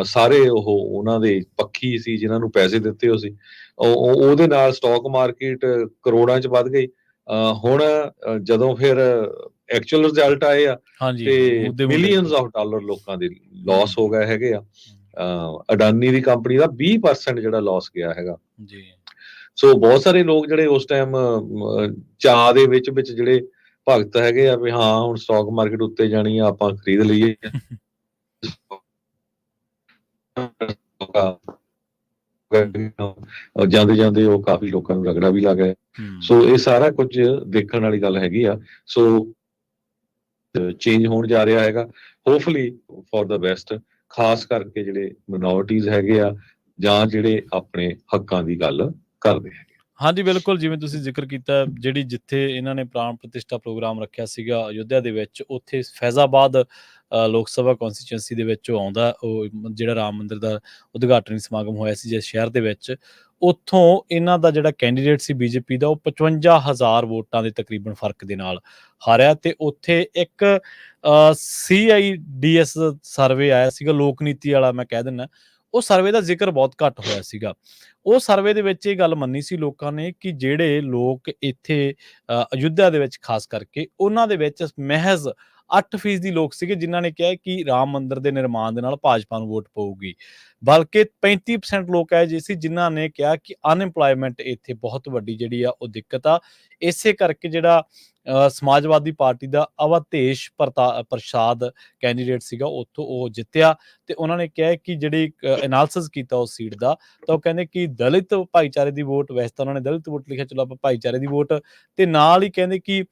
ਸਾਰੇ ਉਹਨਾਂ ਦੇ ਪੱਖੀ ਸੀ, ਜਿਨ੍ਹਾਂ ਨੂੰ ਪੈਸੇ ਦਿੱਤੇ ਹੋ ਸੀ। ਉਹਦੇ ਨਾਲ ਸਟਾਕ ਮਾਰਕੀਟ ਕਰੋੜਾਂ 'ਚ ਵੱਧ ਗਈ। ਹੁਣ ਜਦੋਂ ਫਿਰ ਐਕਚੁਅਲ ਰਿਜ਼ਲਟ ਆਏ ਆ ਹਾਂਜੀ, ਤੇ ਮੁੱਦੇ ਮਿਲੀਅਨਸ ਆਫ ਡਾਲਰ ਲੋਕਾਂ ਦੇ ਲਾਸ ਹੋ ਗਏ ਹੈਗੇ ਆ। ਹੂੰ, ਅਡਾਨੀ ਦੀ ਕੰਪਨੀ ਦਾ 20% ਜਿਹੜਾ ਲਾਸ ਗਿਆ ਹੈਗਾ। ਜੀ। ਸੋ ਬਹੁਤ ਸਾਰੇ ਲੋਕ ਜਿਹੜੇ ਉਸ ਟਾਈਮ ਚਾਅ ਦੇ ਵਿੱਚ ਜਿਹੜੇ ਭਗਤ ਹੈਗੇ ਆ ਵੀ ਹਾਂ ਹੁਣ ਸਟਾਕ ਮਾਰਕੀਟ ਉੱਤੇ ਜਾਣੀ ਆ, ਆਪਾਂ ਖਰੀਦ ਲਈਏ। ਜਾਂਦੇ ਜਾਂਦੇ ਉਹ ਕਾਫੀ ਲੋਕਾਂ ਨੂੰ ਰਗੜਾ ਵੀ ਲੱਗ ਗਿਆ। ਸੋ ਇਹ ਸਾਰਾ ਕੁਝ ਦੇਖਣ ਵਾਲੀ ਗੱਲ ਹੈਗੀ ਆ। ਸੋ ਚੇਂਜ ਹੋਣ ਜਾ ਰਿਹਾ ਹੈਗਾ, ਹੋਪਫੁਲੀ ਫॉर द ਬੈਸਟ, ਖਾਸ ਕਰਕੇ ਜਿਹੜੇ ਮਿਨੋਰਟੀਜ਼ ਹੈਗੇ ਆ ਜਾਂ ਜਿਹੜੇ ਆਪਣੇ ਹੱਕਾਂ ਦੀ ਗੱਲ ਕਰਦੇ ਹੈਗੇ। ਹਾਂਜੀ, ਬਿਲਕੁਲ, ਜਿਵੇਂ ਤੁਸੀਂ ਜ਼ਿਕਰ ਕੀਤਾ, ਜਿਹੜੀ ਜਿੱਥੇ ਇਹਨਾਂ ਨੇ ਪ੍ਰਾਣ ਪ੍ਰਤਿਸ਼ਠਾ ਪ੍ਰੋਗਰਾਮ ਰੱਖਿਆ ਸੀਗਾ ਅਯੁੱਧਿਆ ਦੇ ਵਿੱਚ, ਉੱਥੇ ਫੈਜ਼ਾਬਾਦ ਲੋਕ ਸਭਾ ਕੌਂਸਟੀਚੁਐਂਸੀ ਦੇ ਵਿੱਚ ਉਹ ਆਉਂਦਾ, ਉਹ ਜਿਹੜਾ ਰਾਮ ਮੰਦਿਰ ਦਾ ਉਦਘਾਟਨੀ ਸਮਾਗਮ ਹੋਇਆ ਸੀ ਜਿਸ ਸ਼ਹਿਰ ਦੇ ਵਿੱਚ, ਉੱਥੋਂ ਇਹਨਾਂ ਦਾ ਜਿਹੜਾ ਕੈਂਡੀਡੇਟ ਸੀ ਬੀਜੇਪੀ ਦਾ, ਉਹ 55,000 ਵੋਟਾਂ ਦੇ ਤਕਰੀਬਨ ਫਰਕ ਦੇ ਨਾਲ ਹਾਰਿਆ। ਤੇ ਉੱਥੇ ਇੱਕ CIDS ਸਰਵੇ ਆਇਆ ਸੀਗਾ, ਲੋਕ ਨੀਤੀ ਵਾਲਾ ਮੈਂ ਕਹਿ ਦਿੰਦਾ, ਉਹ ਸਰਵੇ ਦਾ ਜ਼ਿਕਰ ਬਹੁਤ ਘੱਟ ਹੋਇਆ ਸੀਗਾ। ਉਹ ਸਰਵੇ ਦੇ ਵਿੱਚ ਇਹ ਗੱਲ ਮੰਨੀ ਸੀ ਲੋਕਾਂ ਨੇ ਕਿ ਜਿਹੜੇ ਲੋਕ ਇੱਥੇ ਅਯੁੱਧਿਆ ਦੇ ਵਿੱਚ ਖਾਸ ਕਰਕੇ, ਉਹਨਾਂ ਦੇ ਵਿੱਚ ਮਹਿਜ਼ 8% ਲੋਕ ਸੀਗੇ ਜਿਨ੍ਹਾਂ ਨੇ ਕਿਹਾ ਕਿ ਰਾਮ ਮੰਦਿਰ ਦੇ ਨਿਰਮਾਣ ਦੇ ਨਾਲ ਭਾਜਪਾ ਨੂੰ ਵੋਟ ਪਊਗੀ, ਬਲਕਿ 35% ਲੋਕ ਹੈ ਜਿਹੇ ਸੀ ਜਿਨ੍ਹਾਂ ਨੇ ਕਿਹਾ ਕਿ ਅਨਇੰਪਲੋਇਮੈਂਟ ਇੱਥੇ ਬਹੁਤ ਵੱਡੀ ਜਿਹੜੀ ਆ ਉਹ ਦਿੱਕਤ ਆ। ਇਸੇ ਕਰਕੇ ਜਿਹੜਾ ਸਮਾਜਵਾਦੀ ਪਾਰਟੀ ਦਾ ਅਵਧੇਸ਼ ਪ੍ਰਸਾਦ ਕੈਂਡੀਡੇਟ ਸੀਗਾ ਉੱਥੋਂ ਉਹ ਜਿੱਤਿਆ। ਤੇ ਉਹਨਾਂ ਨੇ ਕਿਹਾ ਕਿ ਜਿਹੜੀ ਐਨਾਲਿਸਿਸ ਕੀਤਾ ਉਸ ਸੀਟ ਦਾ, ਤਾਂ ਉਹ ਕਹਿੰਦੇ ਕਿ ਦਲਿਤ ਭਾਈਚਾਰੇ ਦੀ ਵੋਟ, ਵੈਸੇ ਤਾਂ ਉਹਨਾਂ ਨੇ ਦਲਿਤ ਵੋਟ ਲਿਖਿਆ, ਚਲੋ ਆਪਾਂ ਭਾਈਚਾਰੇ ਦੀ ਵੋਟ, ਤੇ ਨਾਲ ਹੀ ਕਹਿੰਦੇ ਕਿ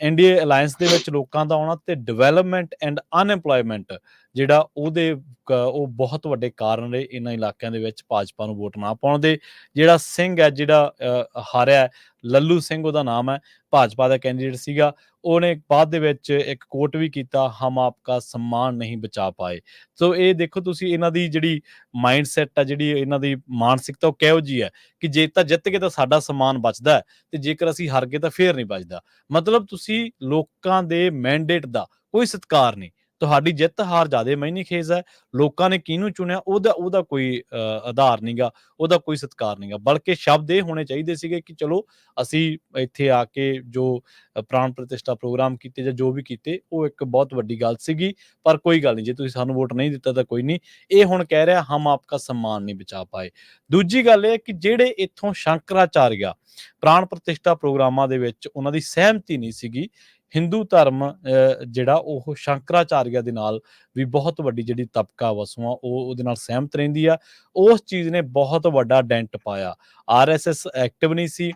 ਐਨਡੀਏ ਅਲਾਇੰਸ ਦੇ ਵਿੱਚ ਲੋਕਾਂ ਦਾ ਆਉਣਾ ਤੇ ਡਿਵੈਲਪਮੈਂਟ ਐਂਡ ਅਨਇੰਪਲੋਇਮੈਂਟ ਜਿਹੜਾ ਉਹ ਬਹੁਤ ਵੱਡੇ ਕਾਰਨ ਰਹੇ ਇਹਨਾਂ ਇਲਾਕਿਆਂ ਦੇ ਵਿੱਚ ਭਾਜਪਾ ਨੂੰ ਵੋਟ ਨਾ ਪਾਉਣ ਦੇ। ਜਿਹੜਾ ਸਿੰਘ ਹੈ, ਜਿਹੜਾ ਹਾਰਿਆ, ਲੱਲੂ ਸਿੰਘ ਉਹਦਾ ਨਾਮ ਹੈ, ਭਾਜਪਾ ਦਾ ਕੈਂਡੀਡੇਟ ਸੀਗਾ, ਉਹਨੇ ਬਾਅਦ ਦੇ ਵਿੱਚ ਇੱਕ ਕੋਟ ਵੀ ਕੀਤਾ, ਹਮ ਆਪਕਾ सम्मान ਨਹੀਂ ਬਚਾ ਪਾਏ। ਸੋ ਇਹ ਦੇਖੋ ਤੁਸੀਂ ਇਹਨਾਂ ਦੀ ਜਿਹੜੀ ਮਾਈਂਡਸੈਟ ਆ, ਜਿਹੜੀ ਇਹਨਾਂ ਦੀ ਮਾਨਸਿਕਤਾ, ਉਹ ਕਿਹੋ ਜਿਹੀ ਹੈ ਕਿ ਜੇ ਤਾਂ ਜਿੱਤ ਗਏ ਤਾਂ ਸਾਡਾ ਸਨਮਾਨ ਬਚਦਾ ਹੈ, ਤੇ ਜੇਕਰ ਅਸੀਂ ਹਾਰ ਗਏ ਤਾਂ ਫੇਰ ਨਹੀਂ ਬਚਦਾ। ਮਤਲਬ ਤੁਸੀਂ ਲੋਕਾਂ ਦੇ ਮੈਂਡੇਟ ਦਾ ਕੋਈ ਸਤਿਕਾਰ ਨਹੀਂ, ਤੁਹਾਡੀ ਜਿੱਤ ਹਾਰ ਜ਼ਿਆਦਾ ਮਾਇਨੇ-ਖੇਜ਼ ਹੈ, ਲੋਕਾਂ ਨੇ ਕਿਹਨੂੰ ਚੁਣਿਆ ਉਹਦਾ ਕੋਈ ਆਧਾਰ ਨਹੀਂਗਾ, ਉਹਦਾ ਕੋਈ ਸਤਿਕਾਰ ਨਹੀਂਗਾ, ਬਲਕਿ ਸ਼ਬਦ ਇਹ ਹੋਣੇ ਚਾਹੀਦੇ ਸੀਗੇ ਕਿ ਚਲੋ ਅਸੀਂ ਇੱਥੇ ਆ ਕੇ ਜੋ ਪ੍ਰਾਣ ਪ੍ਰਤਿਸ਼ਠਾ ਪ੍ਰੋਗਰਾਮ ਕੀਤੇ ਜਾਂ ਜੋ ਵੀ ਕੀਤੇ, ਉਹ ਇੱਕ ਬਹੁਤ ਵੱਡੀ ਗੱਲ ਸੀਗੀ। ਪਰ ਕੋਈ ਗੱਲ ਨਹੀਂ, ਜੇ ਤੁਸੀਂ ਸਾਨੂੰ ਵੋਟ ਨਹੀਂ ਦਿੱਤਾ ਤਾਂ ਕੋਈ ਨਹੀਂ। ਇਹ ਹੁਣ ਕਹਿ ਰਿਹਾ ਹਮ ਆਪਕਾ सम्मान ਨਹੀਂ ਬਚਾ ਪਾਏ। ਦੂਜੀ ਗੱਲ ਇਹ ਕਿ ਜਿਹੜੇ ਇੱਥੋਂ ਸ਼ੰਕਰਾਚਾਰਿਆ ਪ੍ਰਾਣ ਪ੍ਰਤਿਸ਼ਠਾ ਪ੍ਰੋਗਰਾਮਾਂ ਦੇ ਵਿੱਚ ਉਹਨਾਂ ਦੀ ਸਹਿਮਤੀ ਨਹੀਂ ਸੀਗੀ, ਹਿੰਦੂ ਧਰਮ ਜਿਹੜਾ ਉਹ ਸ਼ੰਕਰਾਚਾਰਿਆ ਦੇ ਨਾਲ ਵੀ ਬਹੁਤ ਵੱਡੀ ਜਿਹੜੀ ਤਬਕਾ ਵਸੂਆਂ ਉਹਦੇ ਨਾਲ ਸਹਿਮਤ ਰਹਿੰਦੀ ਆ, ਉਸ ਚੀਜ਼ ਨੇ ਬਹੁਤ ਵੱਡਾ ਡੈਂਟ ਪਾਇਆ। RSS ਐਕਟਿਵ ਨਹੀਂ ਸੀ,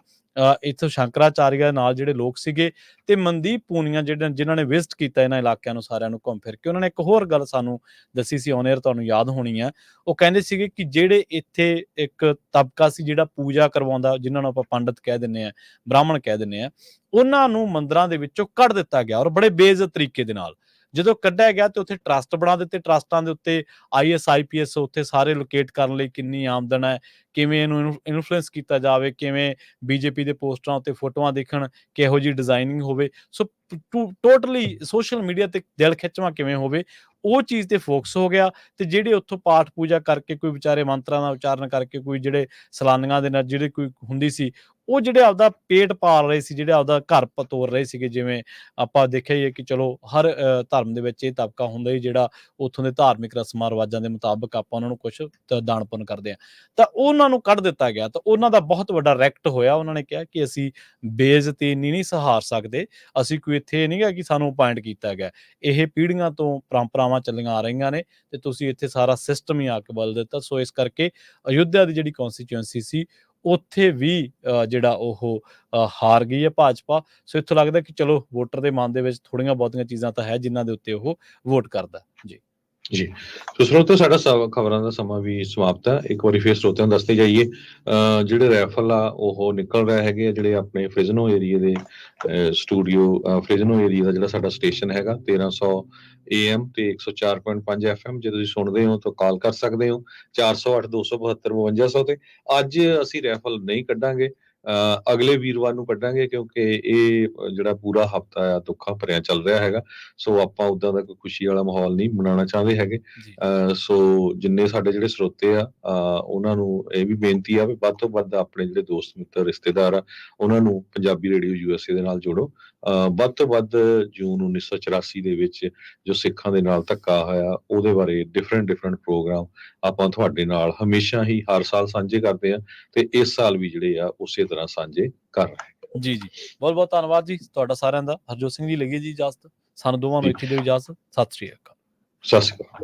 ਇੱਥੋਂ ਸ਼ੰਕਰਾਚਾਰਿਆ ਨਾਲ ਜਿਹੜੇ ਲੋਕ ਸੀਗੇ, ਤੇ ਮਨਦੀਪ ਪੂਨੀਆ ਜਿਨ੍ਹਾਂ ਨੇ ਵਿਜ਼ਿਟ ਕੀਤਾ ਇਹਨਾਂ ਇਲਾਕਿਆਂ ਨੂੰ ਸਾਰਿਆਂ ਨੂੰ ਘੁੰਮ ਫਿਰ ਕੇ, ਉਹਨਾਂ ਨੇ ਇੱਕ ਹੋਰ ਗੱਲ ਸਾਨੂੰ ਦੱਸੀ ਸੀ ਔਨ ਏਅਰ, ਤੁਹਾਨੂੰ ਯਾਦ ਹੋਣੀ ਹੈ। ਉਹ ਕਹਿੰਦੇ ਸੀਗੇ ਕਿ ਜਿਹੜੇ ਇੱਥੇ ਇੱਕ ਤਬਕਾ ਸੀ ਜਿਹੜਾ ਪੂਜਾ ਕਰਵਾਉਂਦਾ, ਜਿਨ੍ਹਾਂ ਨੂੰ ਆਪਾਂ ਪੰਡਤ ਕਹਿ ਦਿੰਦੇ ਹਾਂ, ਬ੍ਰਾਹਮਣ ਕਹਿ ਦਿੰਦੇ ਹਾਂ, ਉਹਨਾਂ ਨੂੰ ਮੰਦਿਰਾਂ ਦੇ ਵਿੱਚੋਂ ਕੱਢ ਦਿੱਤਾ ਗਿਆ, ਔਰ ਬੜੇ ਬੇਇੱਜ਼ਤ ਤਰੀਕੇ ਦੇ ਨਾਲ। ਜਦੋਂ ਕੱਢਿਆ ਗਿਆ ਤੇ ਉੱਥੇ ਟਰਸਟ ਬਣਾ ਦਿੱਤੇ, ਟਰਸਟਾਂ ਦੇ ਉੱਤੇ IAS IPS ਉੱਥੇ ਸਾਰੇ ਲੋਕੇਟ ਕਰਨ ਲਈ ਕਿੰਨੀ ਆਮਦਨ ਹੈ, ਕਿਵੇਂ ਇਹਨੂੰ ਇਨਫਲੂਐਂਸ ਕੀਤਾ ਜਾਵੇ, ਕਿਵੇਂ ਬੀਜੇਪੀ ਦੇ ਪੋਸਟਰਾਂ ਉੱਤੇ ਫੋਟੋਆਂ ਦੇਖਣ, ਕਿਹੋ ਜਿਹੀ ਡਿਜ਼ਾਈਨਿੰਗ ਹੋਵੇ, ਸੋ ਟੋਟਲੀ ਸੋਸ਼ਲ ਮੀਡੀਆ ਤੇ ਦਿਲ ਖਿੱਚਵਾਂ ਕਿਵੇਂ ਹੋਵੇ, ਉਹ ਚੀਜ਼ ਤੇ ਫੋਕਸ ਹੋ ਗਿਆ। ਤੇ ਜਿਹੜੇ ਉੱਥੋਂ ਪਾਠ ਪੂਜਾ ਕਰਕੇ, ਕੋਈ ਵਿਚਾਰੇ ਮੰਤਰਾਂ ਦਾ ਉਚਾਰਨ ਕਰਕੇ, ਕੋਈ ਜਿਹੜੇ ਸਲਾਨੀਆਂ ਦੇ ਨਾਲ ਜਿਹੜੇ ਕੋਈ ਹੁੰਦੀ ਸੀ, ਉਹ ਜਿਹੜੇ ਆਪਦਾ ਪੇਟ ਪਾਲ ਰਹੇ ਸੀ, ਜਿਹੜੇ ਆਪਦਾ ਘਰ ਤੋਰ ਰਹੇ ਸੀਗੇ, ਜਿਵੇਂ ਆਪਾਂ ਦੇਖਿਆ ਹੀ ਹੈ ਕਿ ਚਲੋ ਹਰ ਧਰਮ ਦੇ ਵਿੱਚ ਇਹ ਤਬਕਾ ਹੁੰਦਾ ਹੀ ਜਿਹੜਾ ਉੱਥੋਂ ਦੇ ਧਾਰਮਿਕ ਰਸਮਾਂ ਰਿਵਾਜਾਂ ਦੇ ਮੁਤਾਬਕ ਆਪਾਂ ਉਹਨਾਂ ਨੂੰ ਕੁਛ ਦਾਨ ਪੁੰਨ ਕਰਦੇ ਹਾਂ, ਤਾਂ ਉਹਨਾਂ ਨੂੰ ਕੱਢ ਦਿੱਤਾ ਗਿਆ। ਤਾਂ ਉਹਨਾਂ ਦਾ ਬਹੁਤ ਵੱਡਾ ਰੈਕਟ ਹੋਇਆ। ਉਹਨਾਂ ਨੇ ਕਿਹਾ ਕਿ ਅਸੀਂ ਬੇਇੱਜ਼ਤੀ ਨਹੀਂ ਸਹਾਰ ਸਕਦੇ, ਅਸੀਂ ਕੋਈ ਇੱਥੇ ਨਹੀਂ ਗਾ ਕਿ ਸਾਨੂੰ ਅਪਾਇੰਟ ਕੀਤਾ ਗਿਆ, ਇਹ ਪੀੜ੍ਹੀਆਂ ਤੋਂ ਪਰੰਪਰਾਵਾਂ ਚੱਲੀਆਂ ਆ ਰਹੀਆਂ ਨੇ, ਤੇ ਤੁਸੀਂ ਇੱਥੇ ਸਾਰਾ ਸਿਸਟਮ ਹੀ ਆ ਕੇ ਬਦਲ ਦਿੱਤਾ। ਸੋ ਇਸ ਕਰਕੇ ਅਯੁੱਧਿਆ ਦੀ ਜਿਹੜੀ ਕੌਂਸਟੀਚੁਐਂਸੀ ਸੀ, ਉੱਥੇ ਵੀ ਜਿਹੜਾ ਉਹ ਹਾਰ ਗਈ ਹੈ ਭਾਜਪਾ। ਸੋ ਇੱਥੋਂ ਲੱਗਦਾ ਕਿ ਚਲੋ ਵੋਟਰ ਦੇ ਮਨ ਦੇ ਵਿੱਚ ਥੋੜ੍ਹੀਆਂ ਬਹੁਤੀਆਂ ਚੀਜ਼ਾਂ ਤਾਂ ਹੈ ਜਿਨ੍ਹਾਂ ਦੇ ਉੱਤੇ ਉਹ ਵੋਟ ਕਰਦਾ। ਜੀ ਜੀ, ਸੋ ਸਰੋਤਿਓ, ਸਾਡਾ ਖਬਰਾਂ ਦਾ ਸਮਾਂ ਵੀ ਸਮਾਪਤ ਹੈ। ਇੱਕ ਵਾਰੀ ਫਿਰ ਸਰੋਤਿਆਂ ਨੂੰ ਦੱਸਦੇ ਜਾਈਏ, ਜਿਹੜੇ ਰੈਫਲ ਆ ਉਹ ਨਿਕਲ ਰਹੇ ਹੈਗੇ ਆ, ਜਿਹੜੇ ਆਪਣੇ ਫ੍ਰਿਜ਼ਨੋ ਏਰੀਏ ਦੇ ਸਟੂਡੀਓ, ਫ੍ਰਿਜ਼ਨੋ ਏਰੀਆ ਦਾ ਜਿਹੜਾ ਸਾਡਾ ਸਟੇਸ਼ਨ ਹੈਗਾ 1300 AM ਤੇ 104.5 FM, ਜੇ ਤੁਸੀਂ ਸੁਣਦੇ ਹੋ ਤਾਂ ਕਾਲ ਕਰ ਸਕਦੇ ਹੋ 408 272 5200 ਤੇ। ਅੱਜ ਅਸੀਂ ਰੈਫਲ ਨਹੀਂ ਕੱਢਾਂਗੇ, ਅਗਲੇ ਵੀਰਵਾਰ ਨੂੰ ਕੱਢਾਂਗੇ, ਕਿਉਂਕਿ ਇਹ ਜਿਹੜਾ ਪੂਰਾ ਹਫਤਾ ਆ ਦੁੱਖਾਂ ਭਰਿਆ ਚੱਲ ਰਿਹਾ ਹੈਗਾ। ਸੋ ਆਪਾਂ ਉਦਾਂ ਦਾ ਕੋਈ ਖੁਸ਼ੀ ਵਾਲਾ ਮਾਹੌਲ ਨਹੀਂ ਬਣਾਉਣਾ ਚਾਹੁੰਦੇ ਹੈਗੇ। ਜੀ ਸੋ ਜਿੰਨੇ ਸਾਡੇ ਜਿਹੜੇ ਸਰੋਤੇ ਆ, ਉਹਨਾਂ ਨੂੰ ਇਹ ਵੀ ਬੇਨਤੀ ਆ ਵੀ ਵੱਧ ਤੋਂ ਵੱਧ ਆਪਣੇ ਜਿਹੜੇ ਦੋਸਤ ਮਿੱਤਰ ਰਿਸ਼ਤੇਦਾਰ ਆ, ਉਹਨਾਂ ਨੂੰ ਪੰਜਾਬੀ ਰੇਡੀਓ USA ਦੇ ਨਾਲ ਜੋੜੋ। ਵੱਧ ਤੋਂ ਵੱਧ ਜੂਨ 1984 ਦੇ ਵਿੱਚ ਜੋ ਸਿੱਖਾਂ ਦੇ ਨਾਲ ਧੱਕਾ ਹੋਇਆ, ਉਹਦੇ ਬਾਰੇ ਡਿਫਰੈਂਟ ਪ੍ਰੋਗਰਾਮ ਆਪਾਂ ਤੁਹਾਡੇ ਨਾਲ ਹਮੇਸ਼ਾ ਹੀ ਹਰ ਸਾਲ ਸਾਂਝੇ ਕਰਦੇ ਆ, ਤੇ ਇਸ ਸਾਲ ਵੀ ਜਿਹੜੇ ਆ ਉਸੇ ਤਰ੍ਹਾਂ ਸਾਂਝੇ ਕਰ ਰਹੇ। ਜੀ ਬਹੁਤ ਬਹੁਤ ਧੰਨਵਾਦ ਜੀ ਤੁਹਾਡਾ ਸਾਰਿਆਂ ਦਾ। ਹਰਜੋਤ ਸਿੰਘ ਜੀ ਲੱਗੇ ਜੀ ਇਜਾਜ਼ਤ, ਸਾਨੂੰ ਦੋਵਾਂ ਨੂੰ ਇੱਥੇ ਦਿਓ ਇਜਾਜ਼ਤ। ਸਤਿ ਸ਼੍ਰੀ ਅਕਾਲ। ਸਤਿ ਸ਼੍ਰੀ ਅਕਾਲ।